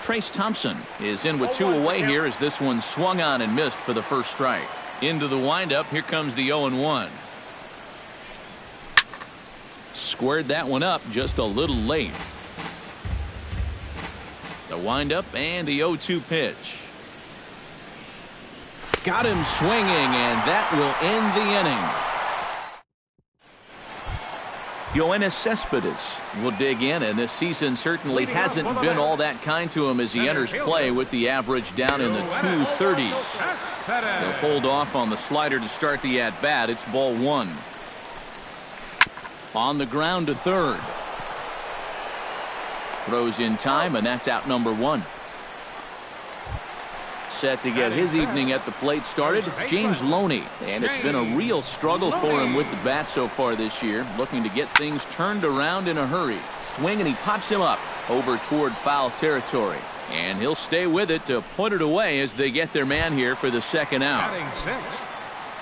Trace Thompson is in with 2 away here as this one swung on and missed for the first strike. Into the windup. Here comes the 0-1. Squared that one up just a little late. The windup and the 0-2 pitch. Got him swinging, and that will end the inning. Yoenis Cespedes will dig in, and this season certainly hasn't been all that kind to him as he enters play with the average down in the 230s. They'll hold off on the slider to start the at-bat. It's ball one. On the ground to third. Throws in time, and that's out number 1. Set to get his evening at the plate started, James Loney. And it's been a real struggle for him with the bat so far this year, looking to get things turned around in a hurry. Swing, and he pops him up over toward foul territory. And he'll stay with it to put it away as they get their man here for the second out.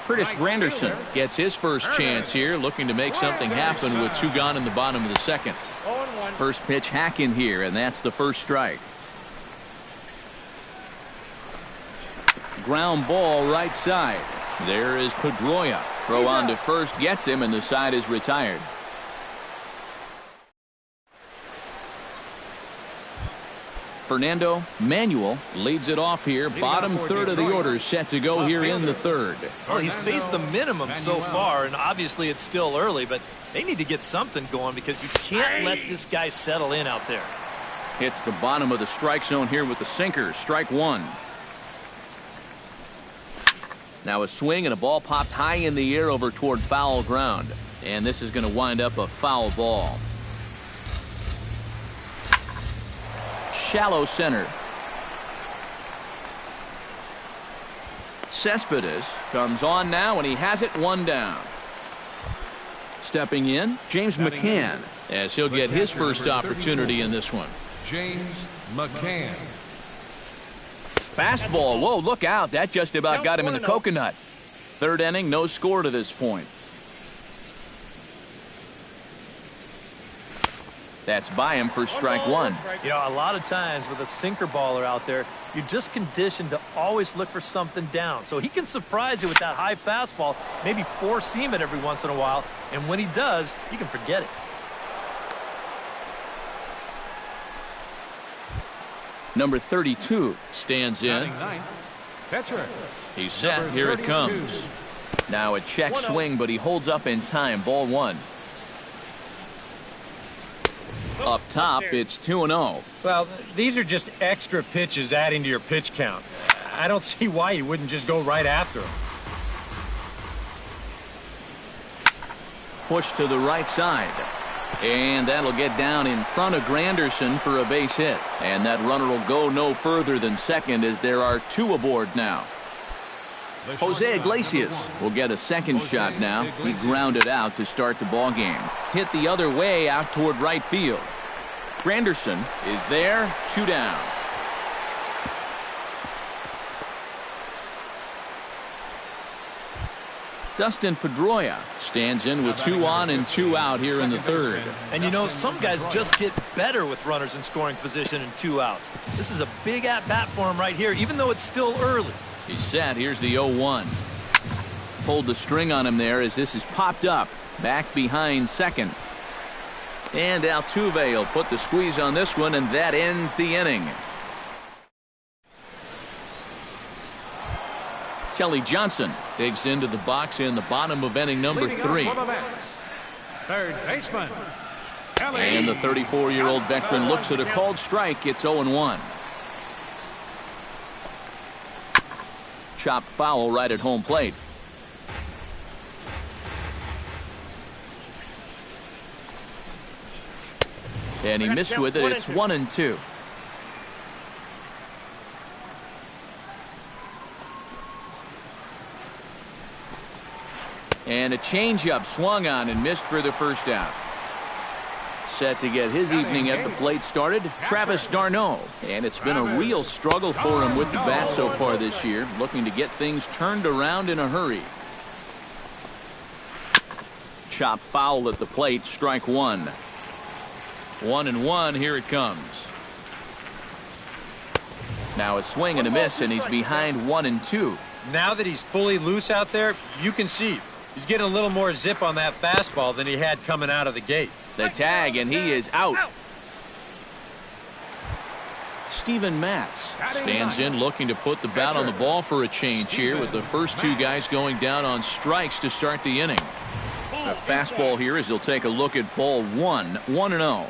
Curtis Granderson gets his first chance here, looking to make something happen with 2 gone in the bottom of the second. First pitch hack in here, and that's the first strike. Ground ball right side. There is Pedroia. Throw on to first gets him, and the side is retired. Fernando Manuel leads it off here. Bottom third of the order set to go here in the third. Well, he's faced the minimum so far, and obviously it's still early, but they need to get something going because you can't let this guy settle in out there. Hits the bottom of the strike zone here with the sinker. Strike 1. Now a swing and a ball popped high in the air over toward foul ground. And this is going to wind up a foul ball. Shallow center. Cespedes comes on now, and he has it 1 down. Stepping in, James McCann, as he'll get his first opportunity in this one. James McCann. Fastball. Whoa, look out. That just about got him in the coconut. Third inning, no score to this point. That's by him for strike 1. You know, a lot of times with a sinker baller out there, you're just conditioned to always look for something down. So he can surprise you with that high fastball, maybe four-seam it every once in a while, and when he does, you can forget it. Number 32 stands in. Pitcher. He's set. Here it comes. Now a check swing, but he holds up in time. Ball 1. Up top, it's 2-0. Well, these are just extra pitches adding to your pitch count. I don't see why you wouldn't just go right after them. Push to the right side. And that'll get down in front of Granderson for a base hit. And that runner will go no further than second as there are 2 aboard now. Jose Iglesias will get a second shot now. He grounded out to start the ball game. Hit the other way out toward right field. Granderson is there, 2 down. Dustin Pedroia stands in with 2 on and 2 out here in the third. And you know, some guys just get better with runners in scoring position and 2 outs. This is a big at-bat for him right here, even though it's still early. He's set. Here's the 0-1. Pulled the string on him there as this is popped up. Back behind second. And Altuve will put the squeeze on this one, and that ends the inning. Kelly Johnson digs into the box in the bottom of inning number 3. Third baseman. And the 34-year-old veteran looks at a called strike. It's 0-1. Chopped foul right at home plate. And he missed with it. It's 1-2. And a changeup swung on and missed for the first out. Set to get his evening at the plate started, Travis d'Arnaud. And it's been a real struggle for him with the bat so far this year, looking to get things turned around in a hurry. Chop foul at the plate, strike 1. 1-1, here it comes. Now a swing and a miss, and he's behind 1-2. Now that he's fully loose out there, you can see he's getting a little more zip on that fastball than he had coming out of the gate. The tag, and he is out. Steven Matz stands in, looking to put the bat on the ball for a change here, with the first 2 guys going down on strikes to start the inning. A fastball here as he'll take a look at ball 1, 1-0.